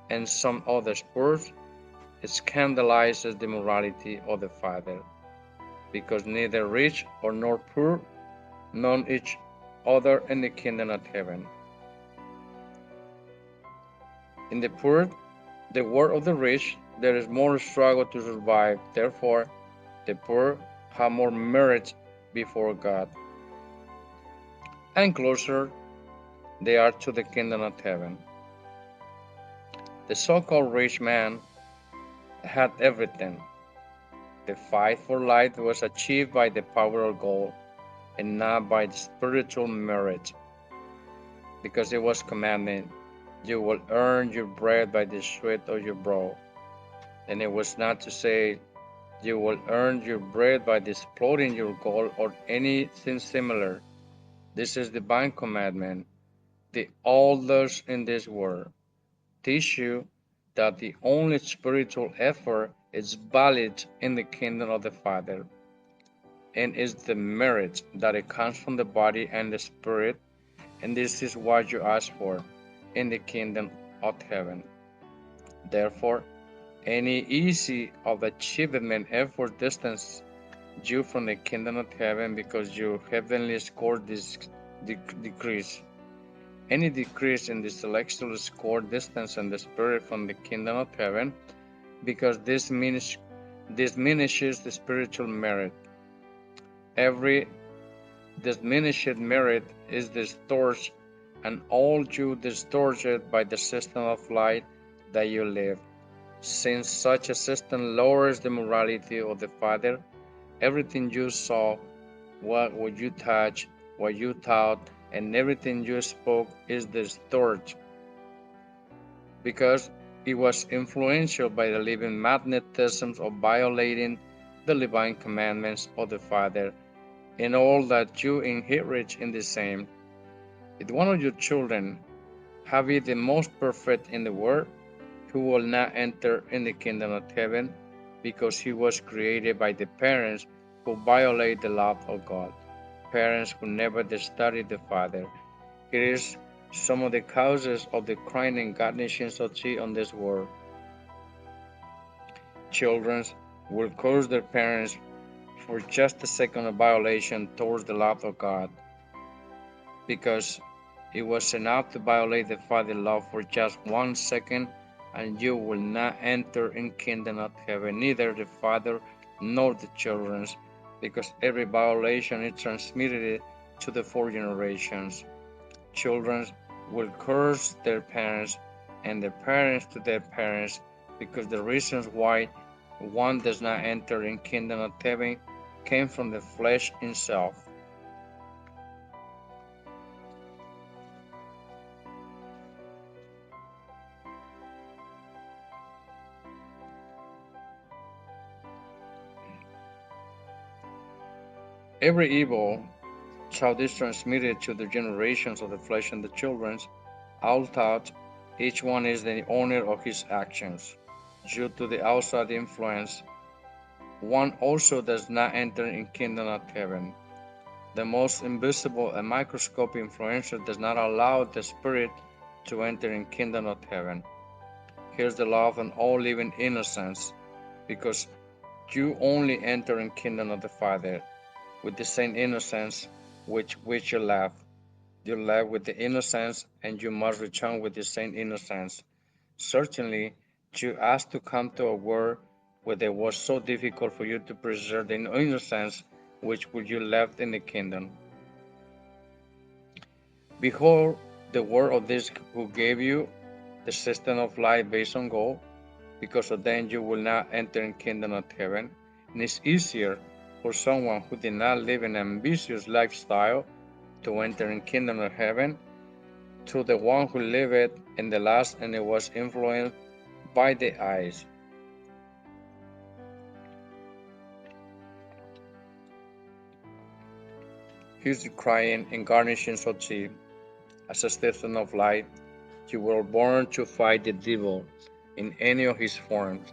and some others poor, scandalizes the morality of the Father, because neither rich or nor poor know each other in the kingdom of heaven. In the poor, the word of the rich, there is more struggle to survive. Therefore, the poor have more merit before God, and closer they are to the kingdom of heaven. The so-called rich man had everything. The fight for life was achieved by the power of gold and not by the spiritual merit, because it was commanded, you will earn your bread by the sweat of your brow. And it was not to say, you will earn your bread by exploiting your gold or anything similar. This is divine commandment. The elders in this world teach you that the only spiritual effort is valid in the kingdom of the Father, and is the merit that it comes from the body and the spirit, and this is what you ask for in the kingdom of heaven. Therefore, any easy of achievement effort distance you from the kingdom of heaven, because your heavenly score decrease. Any decrease in the celestial score distance and the spirit from the kingdom of heaven, because this diminishes the spiritual merit. Every diminished merit is distorted, and all you distorted by the system of light that you live. Since such a system lowers the morality of the Father, everything you saw, what you touched, what you thought, and everything you spoke is distorted, because it was influential by the living magnetism of violating the divine commandments of the Father, in all that you inherit in the same. If one of your children have it the most perfect in the world, who will not enter in the kingdom of heaven, because he was created by the parents who violate the law of God, parents who never studied the Father. It is some of the causes of the crying and godless society on this world. Children will curse their parents for just a second of violation towards the law of God, because it was enough to violate the Father's law for just 1 second, and you will not enter in kingdom of heaven, neither the Father nor the children, because every violation is transmitted to the 4 generations. Children will curse their parents, and their parents to their parents, because the reasons why one does not enter in kingdom of heaven came from the flesh itself. Every evil child is transmitted to the generations of the flesh and the children's, all thought each one is the owner of his actions. Due to the outside influence, one also does not enter in kingdom of heaven. The most invisible and microscopic influencer does not allow the spirit to enter in kingdom of heaven. Here's the law of all living innocence, because you only enter in kingdom of the Father with the same innocence with which you left. You left with the innocence, and you must return with the same innocence. Certainly, You asked to come to a world where it was so difficult for you to preserve the innocence which would you left in the kingdom. Behold, the word of this who gave you the system of life based on gold, because of then you will not enter in kingdom of heaven. And it's easier for someone who did not live an ambitious lifestyle to enter in kingdom of heaven to the one who lived in the last and it was influenced by the eyes. Here's the crying and garnishings of teeth. As a citizen of light, you were born to fight the devil in any of his forms,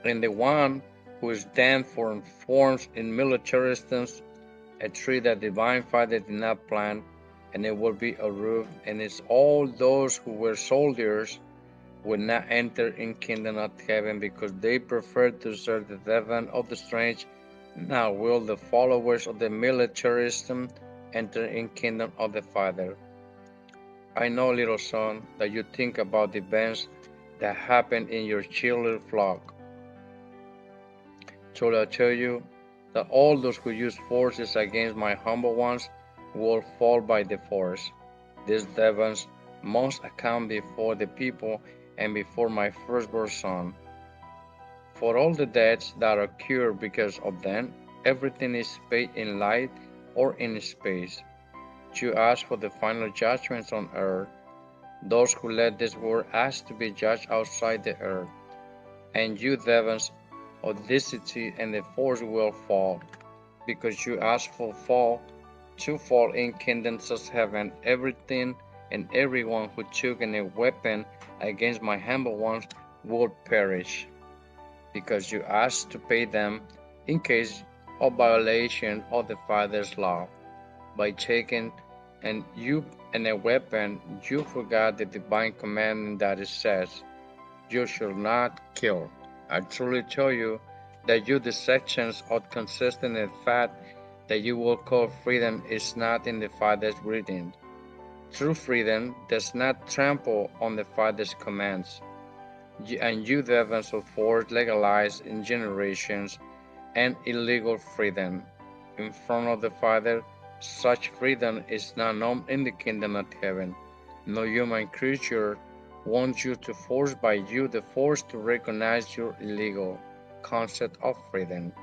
and the one who is then forms in militarisms, a tree that divine Father did not plant, and it will be a roof, and it's all those who were soldiers will not enter in kingdom of heaven because they prefer to serve the heaven of the strange. Now will the followers of the militarism enter in kingdom of the Father. I know, little son, that you think about the events that happen in your children's flock. So I tell you that all those who use forces against my humble ones will fall by the force. These devils must account before the people and before my firstborn son. For all the debts that occur because of them, everything is paid in light or in space. You ask for the final judgments on earth. Those who let this world ask to be judged outside the earth. And you devils of density and the force will fall, because you ask for fall to fall in kingdoms of heaven. Everything and everyone who took a weapon against my humble ones will perish, because you asked to pay them in case of violation of the Father's law. By taking and a weapon, you forgot the divine commandment that it says, "You shall not kill." I truly tell you that your deceptions are consistent in the fact that you will call freedom is not in the Father's reading. True freedom does not trample on the Father's commands, and you devils of force legalize in generations and illegal freedom. In front of the Father, such freedom is not known in the kingdom of heaven. No human creature wants you to force by you the force to recognize your illegal concept of freedom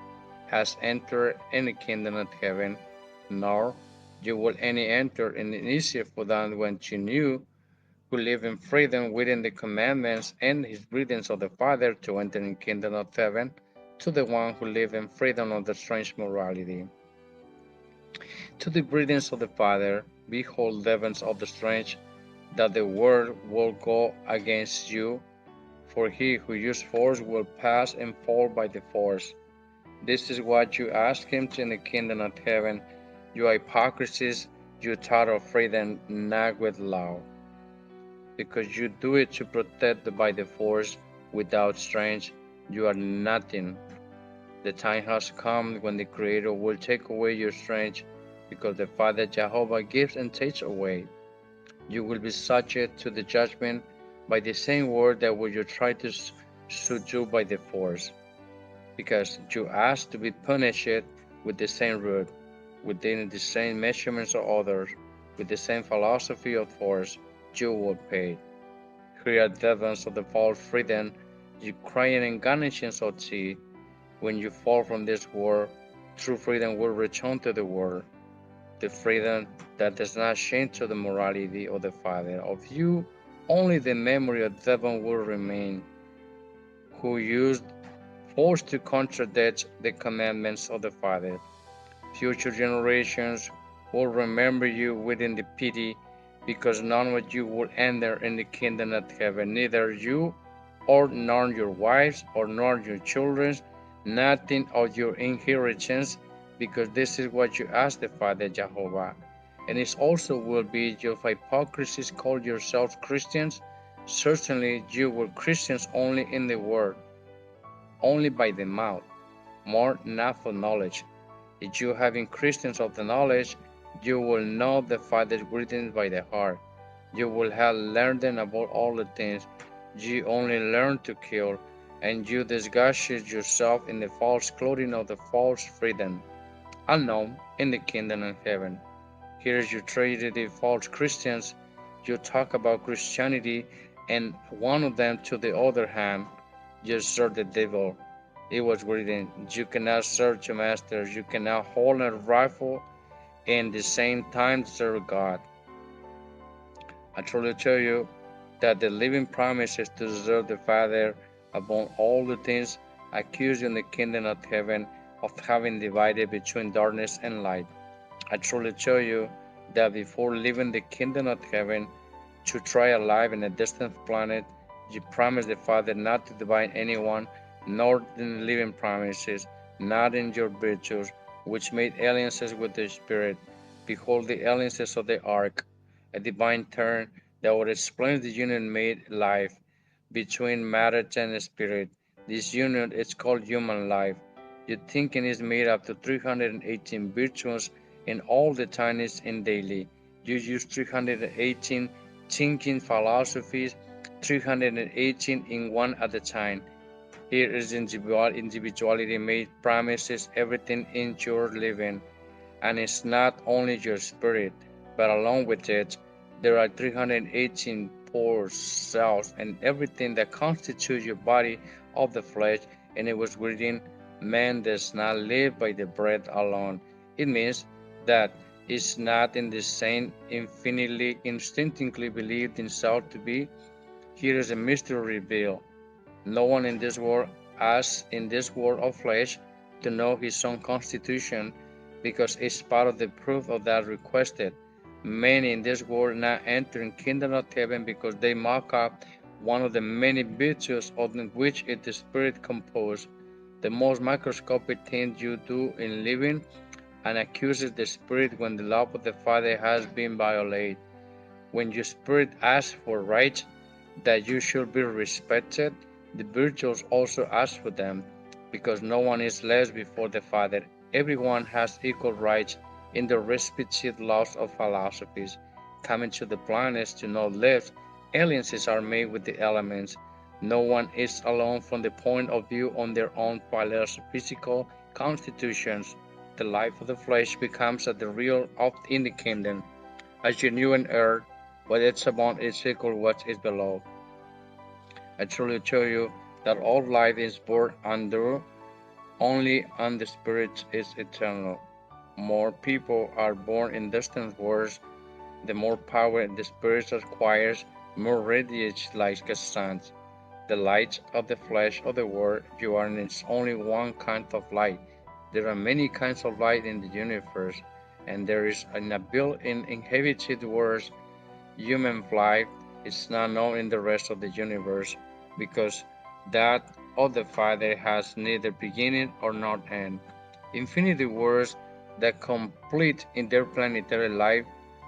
has entered in the kingdom of heaven, nor you will any enter in it easier for them when you knew who live in freedom within the commandments and his breathings of the Father to enter in kingdom of heaven to the one who live in freedom of the strange morality. To the breathings of the Father, behold heavens of the strange, that the word will go against you, for he who uses force will pass and fall by the force. This is what you ask him to in the kingdom of heaven, you hypocrisies, you thought of freedom not with law, because you do it to protect by the force without strength, you are nothing. The time has come when the Creator will take away your strength, because the Father Jehovah gives and takes away. You will be subject to the judgment by the same word that will you try to subdue by the force, because you ask to be punished with the same root, within the same measurements of others, with the same philosophy of force, you will pay. Here are devils of the false freedom, you crying and garnishing of teeth. When you fall from this world, true freedom will return to the world, the freedom that does not change to the morality of the Father. Of you, only the memory of heaven will remain, who used force to contradict the commandments of the Father. Future generations will remember you within the pity, because none of you will enter in the kingdom of heaven, neither you or nor your wives or nor your children, nothing of your inheritance, because this is what you ask the Father Jehovah. And it also will be your hypocrisies call yourselves Christians. Certainly you were Christians only in the word, only by the mouth, more not for knowledge. If you having Christians of the knowledge, you will know the Father's greetings by the heart. You will have learned them about all the things You only learn to kill, and you disguise yourself in the false clothing of the false freedom, unknown in the kingdom of heaven. Here you treated the false Christians. You talk about Christianity, and one of them, to the other hand, you serve the devil. It was written, you cannot serve two masters. You cannot hold a rifle and at the same time serve God. I truly tell you that the living promise is to serve the Father above all the things, accused in the kingdom of heaven of having divided between darkness and light. I truly tell you that before leaving the kingdom of heaven to try a life in a distant planet, you promised the Father not to divide anyone, nor in the living promises, not in your virtues, which made alliances with the Spirit. Behold the alliances of the ark, a divine term that would explain the union made life between matter and spirit. This union is called human life. Your thinking is made up to 318 virtues in all the tiniest and daily. You use 318 thinking philosophies, 318 in one at a time. Here is individuality made promises everything in your living, and it's not only your spirit, but along with it, there are 318 pores, cells, and everything that constitutes your body of the flesh. And it was written, man does not live by the bread alone. It means that it's not in the same infinitely instinctively believed himself to be. Here is a mystery revealed. No one in this world asks in this world of flesh to know his own constitution, because it's part of the proof of that requested. Many in this world not enter in kingdom of heaven because they mock up one of the many virtues of which it is spirit composed. The most microscopic thing you do in living, and accuses the spirit when the love of the Father has been violated. When your spirit asks for rights that you should be respected, the virtues also ask for them, because no one is less before the Father. Everyone has equal rights in the respective laws of philosophies. Coming to the planets to no live, alliances are made with the elements. No one is alone from the point of view on their own physical constitutions. The life of the flesh becomes at the real of in the kingdom. As you knew on earth, what is above is equal what is below. I truly tell you that all life is born under, only and the spirit is eternal. More people are born in distant worlds, the more power the spirit acquires, more radiates like a sun. The light of the flesh of the world you are in is only one kind of light. There are many kinds of light in the universe, and there is an ability in inhabited worlds. Human life is not known in the rest of the universe, because that of the Father has neither beginning or not end. Infinity worlds that complete interplanetary life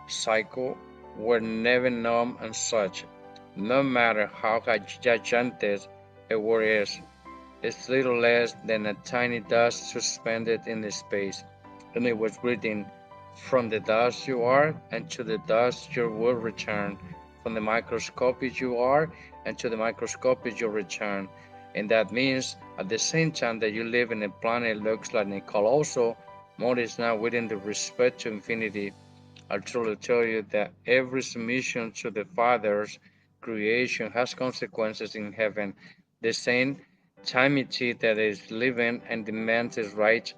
cycle were never known as such. No matter how gigantic a world is, it's little less than a tiny dust suspended in space. And it was written, from the dust you are, and to the dust you will return. From the microscopic you are, and to the microscopic you return. And that means at the same time that you live in a planet looks like a colossal, more is not within the respect to infinity. I truly tell you that every submission to the Father's creation has consequences in heaven. The same timidity that is living and demands his right.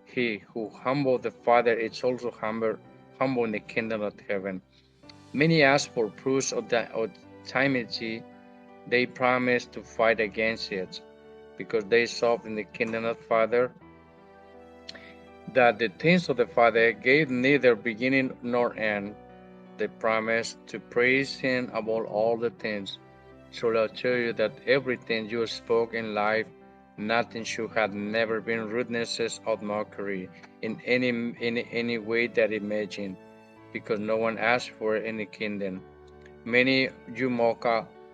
He who humbled the Father is also humble in the kingdom of heaven. Many ask for proofs of that of timidity. They promise to fight against it, because they saw in the kingdom of Father that the things of the Father gave neither beginning nor end. They promise to praise Him above all the things. Truly I tell you that everything you spoke in life, nothing should have never been rudenesses or mockery in any way that imagined, because no one asked for it in the kingdom. Many you mock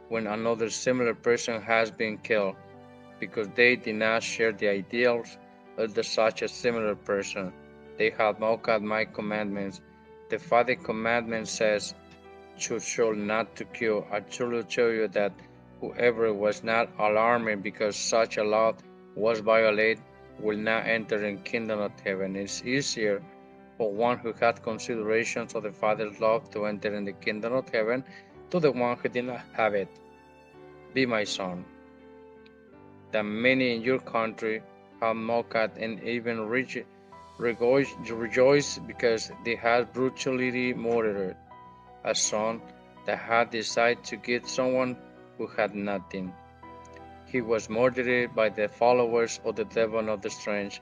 when another similar person has been killed, because they did not share the ideals of such a similar person. They have mocked my commandments. The Father commandment says, you shall not to kill. I truly tell you that Whoever was not alarmed because such a law was violated will not enter in kingdom of heaven. It's easier for one who had considerations of the Father's love to enter in the kingdom of heaven to the one who did not have it. Be my son, that many in your country have mocked and even rejoiced because they had brutally murdered a son that had decided to get someone who had nothing. He was murdered by the followers of the devil of the strange,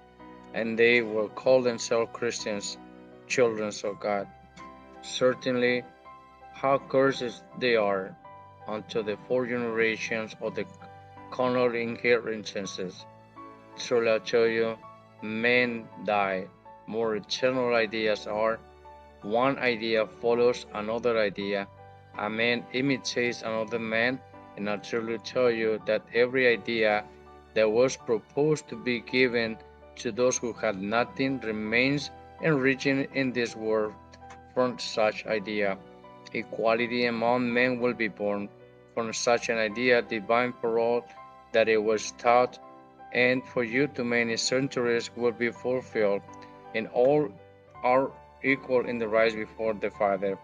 and they will call themselves Christians, children of God. Certainly, how cursed they are unto the four generations of the carnal inheritances. Truly I tell you, men die. More eternal ideas are. One idea follows another idea. A man imitates another man, and I truly tell you that every idea that was proposed to be given to those who had nothing remains enriching in this world from such idea. Equality among men will be born from such an idea divine for all that it was taught, and for you to many centuries will be fulfilled, and all are equal in the rights before the Father.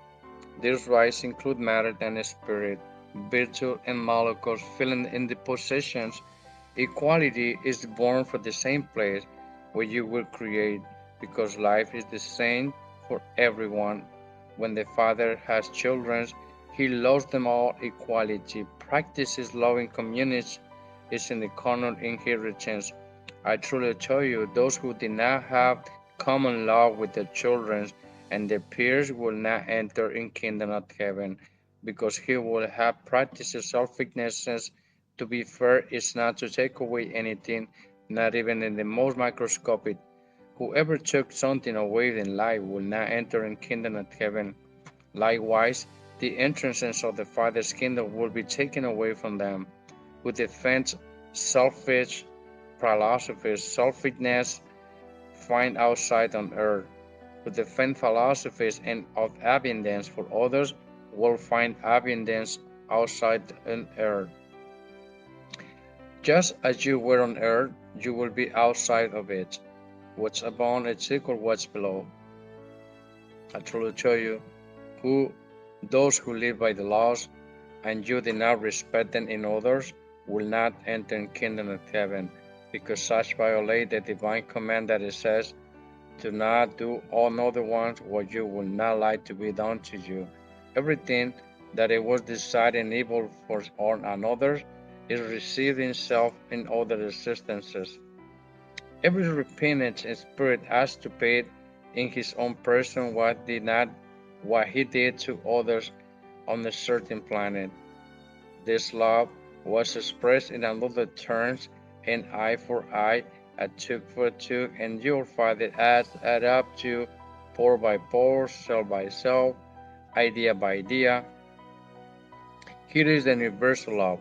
These rights include matter and spirit, virtue and molecules filling in the possessions. Equality is born from the same place where you will create, because life is the same for everyone. When the Father has children, He loves them all. Equality practices loving communities is in the common inheritance. I truly tell you, those who did not have common law with their children and their peers will not enter in kingdom of heaven, because he will have practiced selfishness. To be fair is not to take away anything, not even in the most microscopic. Whoever took something away in life will not enter in kingdom of heaven. Likewise, the entrances of the Father's kingdom will be taken away from them. Who defends selfish philosophies, selfishness find outside on earth. Who defend philosophies and of abundance for others will find abundance outside on earth. Just as you were on earth, you will be outside of it. What's above is equal what's below. I truly tell you, who those who live by the laws, and you did not respect them in others, will not enter the kingdom of heaven, because such violate the divine command that it says, do not do on other ones what you would not like to be done to you. Everything that it was decided evil for another is received in self in other existences. Every repentant spirit has to pay in his own person what he did to others on a certain planet. This love was expressed in another terms, an eye for eye, a tooth for tooth, and your Father adds up to pore by pore, cell by cell, idea by idea. Here is the universal love.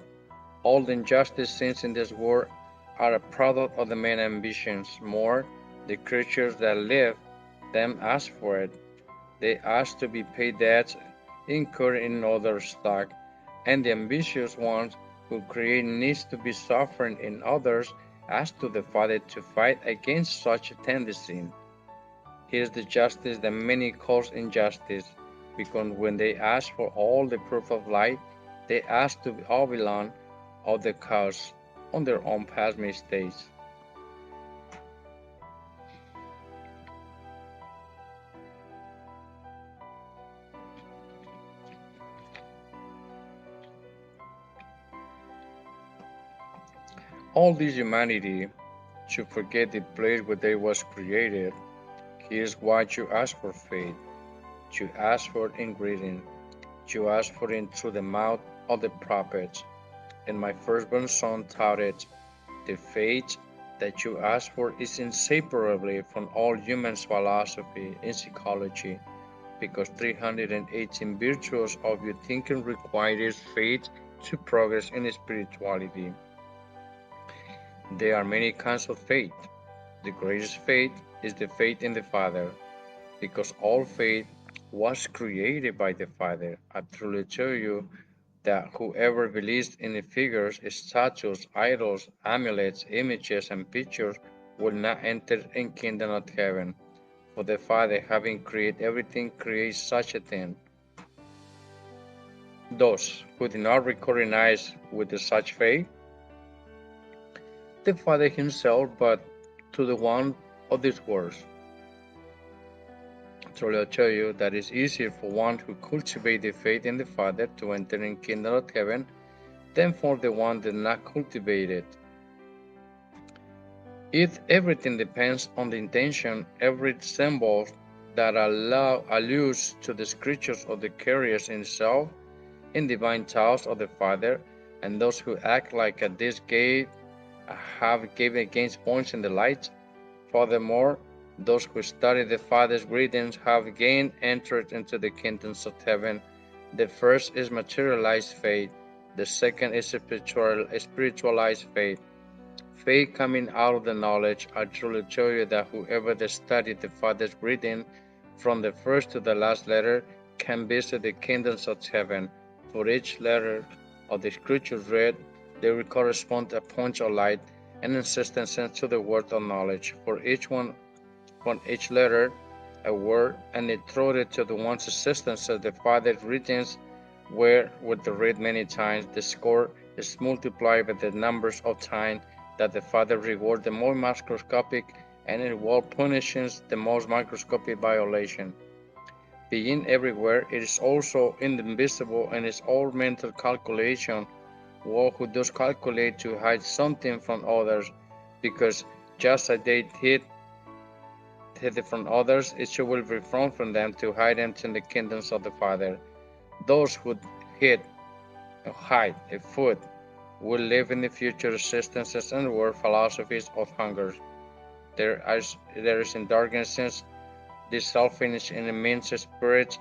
All the injustice sins in this world are a product of the man's ambitions. More, the creatures that live them ask for it. They ask to be paid debts incurred in other stock, and the ambitious ones who create needs to be suffering in others ask to the Father to fight against such a tendency. Here is the justice that many call injustice, because when they ask for all the proof of life, they ask to be overlong of the cause on their own past mistakes. All this humanity should forget the place where they was created. Here's what you ask for faith. You ask for ingredient. You ask for it through the mouth of the prophets. And my firstborn son taught it. The faith that you ask for is inseparably from all human philosophy and psychology, because 318 virtues of your thinking requires faith to progress in spirituality. There are many kinds of faith. The greatest faith is the faith in the Father, because all faith was created by the Father. I truly tell you, that whoever believes in the figures, statues, idols, amulets, images, and pictures will not enter in kingdom of heaven. For the Father, having created everything, creates such a thing. Those who do not recognize with such faith the Father himself, but to the one of these words. Truly I tell you that it's easier for one who cultivates the faith in the Father to enter in kingdom of heaven than for the one that does not cultivate it. If everything depends on the intention, every symbol that alludes to the scriptures of the carriers in itself in divine thoughts of the Father, and those who act like at this gate have given against points in the light. Furthermore, those who study the Father's greetings have again entered into the kingdoms of heaven. The first is materialized faith, the second is spiritualized faith. Faith coming out of the knowledge. I truly tell you that whoever that studied the Father's greeting from the first to the last letter can visit the kingdoms of heaven. For each letter of the scriptures read, they will correspond to a point of light and insistence to the word of knowledge. For each letter, a word, and it throws it to the one's assistance of the Father's greetings, where with the read many times, the score is multiplied by the numbers of times that the Father rewards the more microscopic and it will punishes the most microscopic violation. Being everywhere, it is also invisible and is all mental calculation. One who does calculate to hide something from others, because just as they hid it from others, it will be from them to hide them in the kingdoms of the Father. Those who hide a food will live in the future existences and world philosophies of hunger. There is in darkness the selfish and immense spirit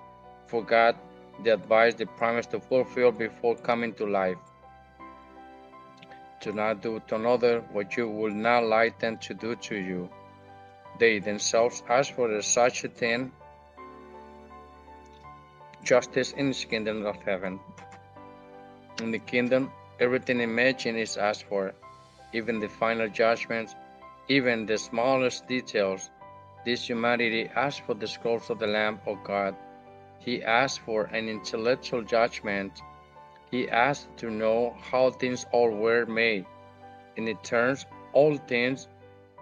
forgot the advice they promised to fulfill before coming to life. Do not do to another what you would not like them to do to you. They themselves ask for such a thing, justice in the kingdom of heaven. In the kingdom, everything imagined is asked for, even the final judgments, even the smallest details. This humanity asks for the scrolls of the Lamb of God. He asks for an intellectual judgment. He asks to know how things all were made. And it turns all things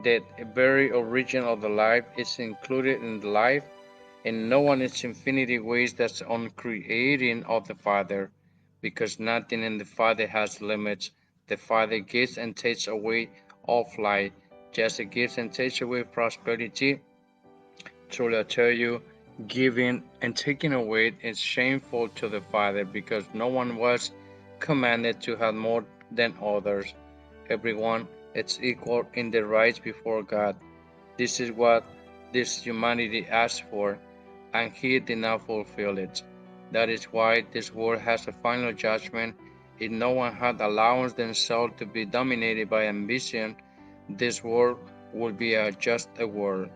that a very origin of the life is included in the life, and no one is infinity ways that's on creating of the Father, because nothing in the Father has limits. The Father gives and takes away all life, just as gives and takes away prosperity. Truly I tell you, giving and taking away is shameful to the Father, because no one was commanded to have more than others. Everyone is equal in their rights before God. This is what this humanity asked for, and he did not fulfill it. That is why this world has a final judgment. If no one had allowed themselves to be dominated by ambition, this world would be just a world.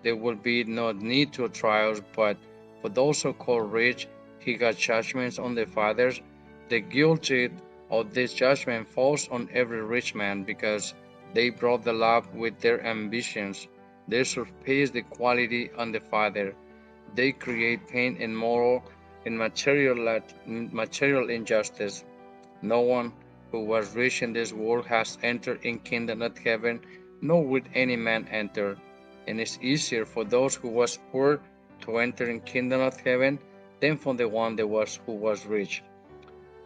There will be no need to trials, but for those who call rich, he got judgments on the fathers. The guilty of this judgment falls on every rich man, because they brought the love with their ambitions. They surpass the quality on the Father. They create pain and moral and material injustice. No one who was rich in this world has entered in kingdom of heaven, nor would any man enter. And it's easier for those who was poor to enter in kingdom of heaven than for the one that was who was rich.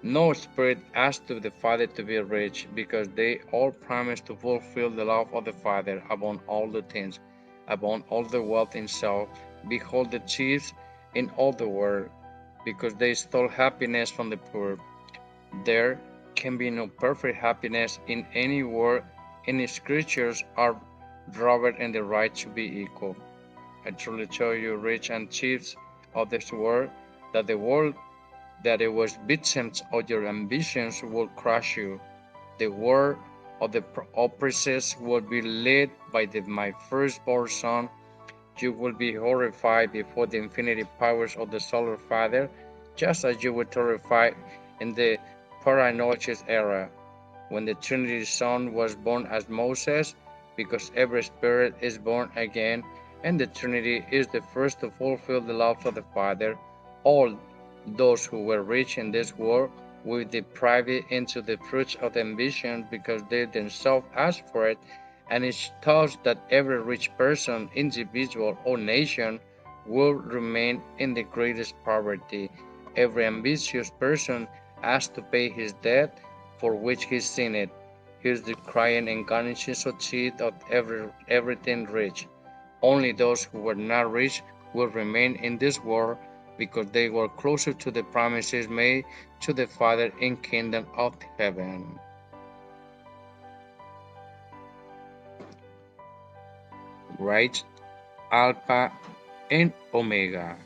No spirit asked of the Father to be rich, because they all promised to fulfill the love of the Father above all the things, above all the wealth itself. Behold the thieves in all the world, because they stole happiness from the poor. There can be no perfect happiness in any world, and its creatures are robbed in the right to be equal. I truly tell you, rich and thieves of this world, that the world that it was victims of your ambitions will crush you. The word of the oppressors will be led by my firstborn son. You will be horrified before the infinity powers of the solar Father, just as you were terrified in the Paranoiches era, when the Trinity Son was born as Moses, because every spirit is born again, and the Trinity is the first to fulfill the laws of the Father. All those who were rich in this world will be deprived into the fruits of ambition because they themselves asked for it, and it thus that every rich person, individual, or nation will remain in the greatest poverty. Every ambitious person has to pay his debt for which he sinned. Here's the crying incarnation of seed of everything rich. Only those who were not rich will remain in this world because they were closer to the promises made to the Father in kingdom of heaven. Right? Alpha and Omega.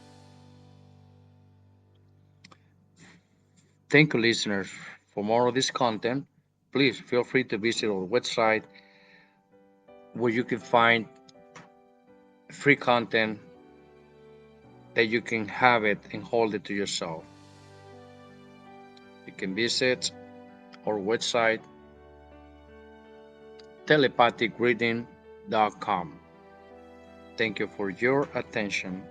Thank you, listeners. For more of this content, please feel free to visit our website where you can find free content that you can have it and hold it to yourself. You can visit our website telepathicreading.com. Thank you for your attention.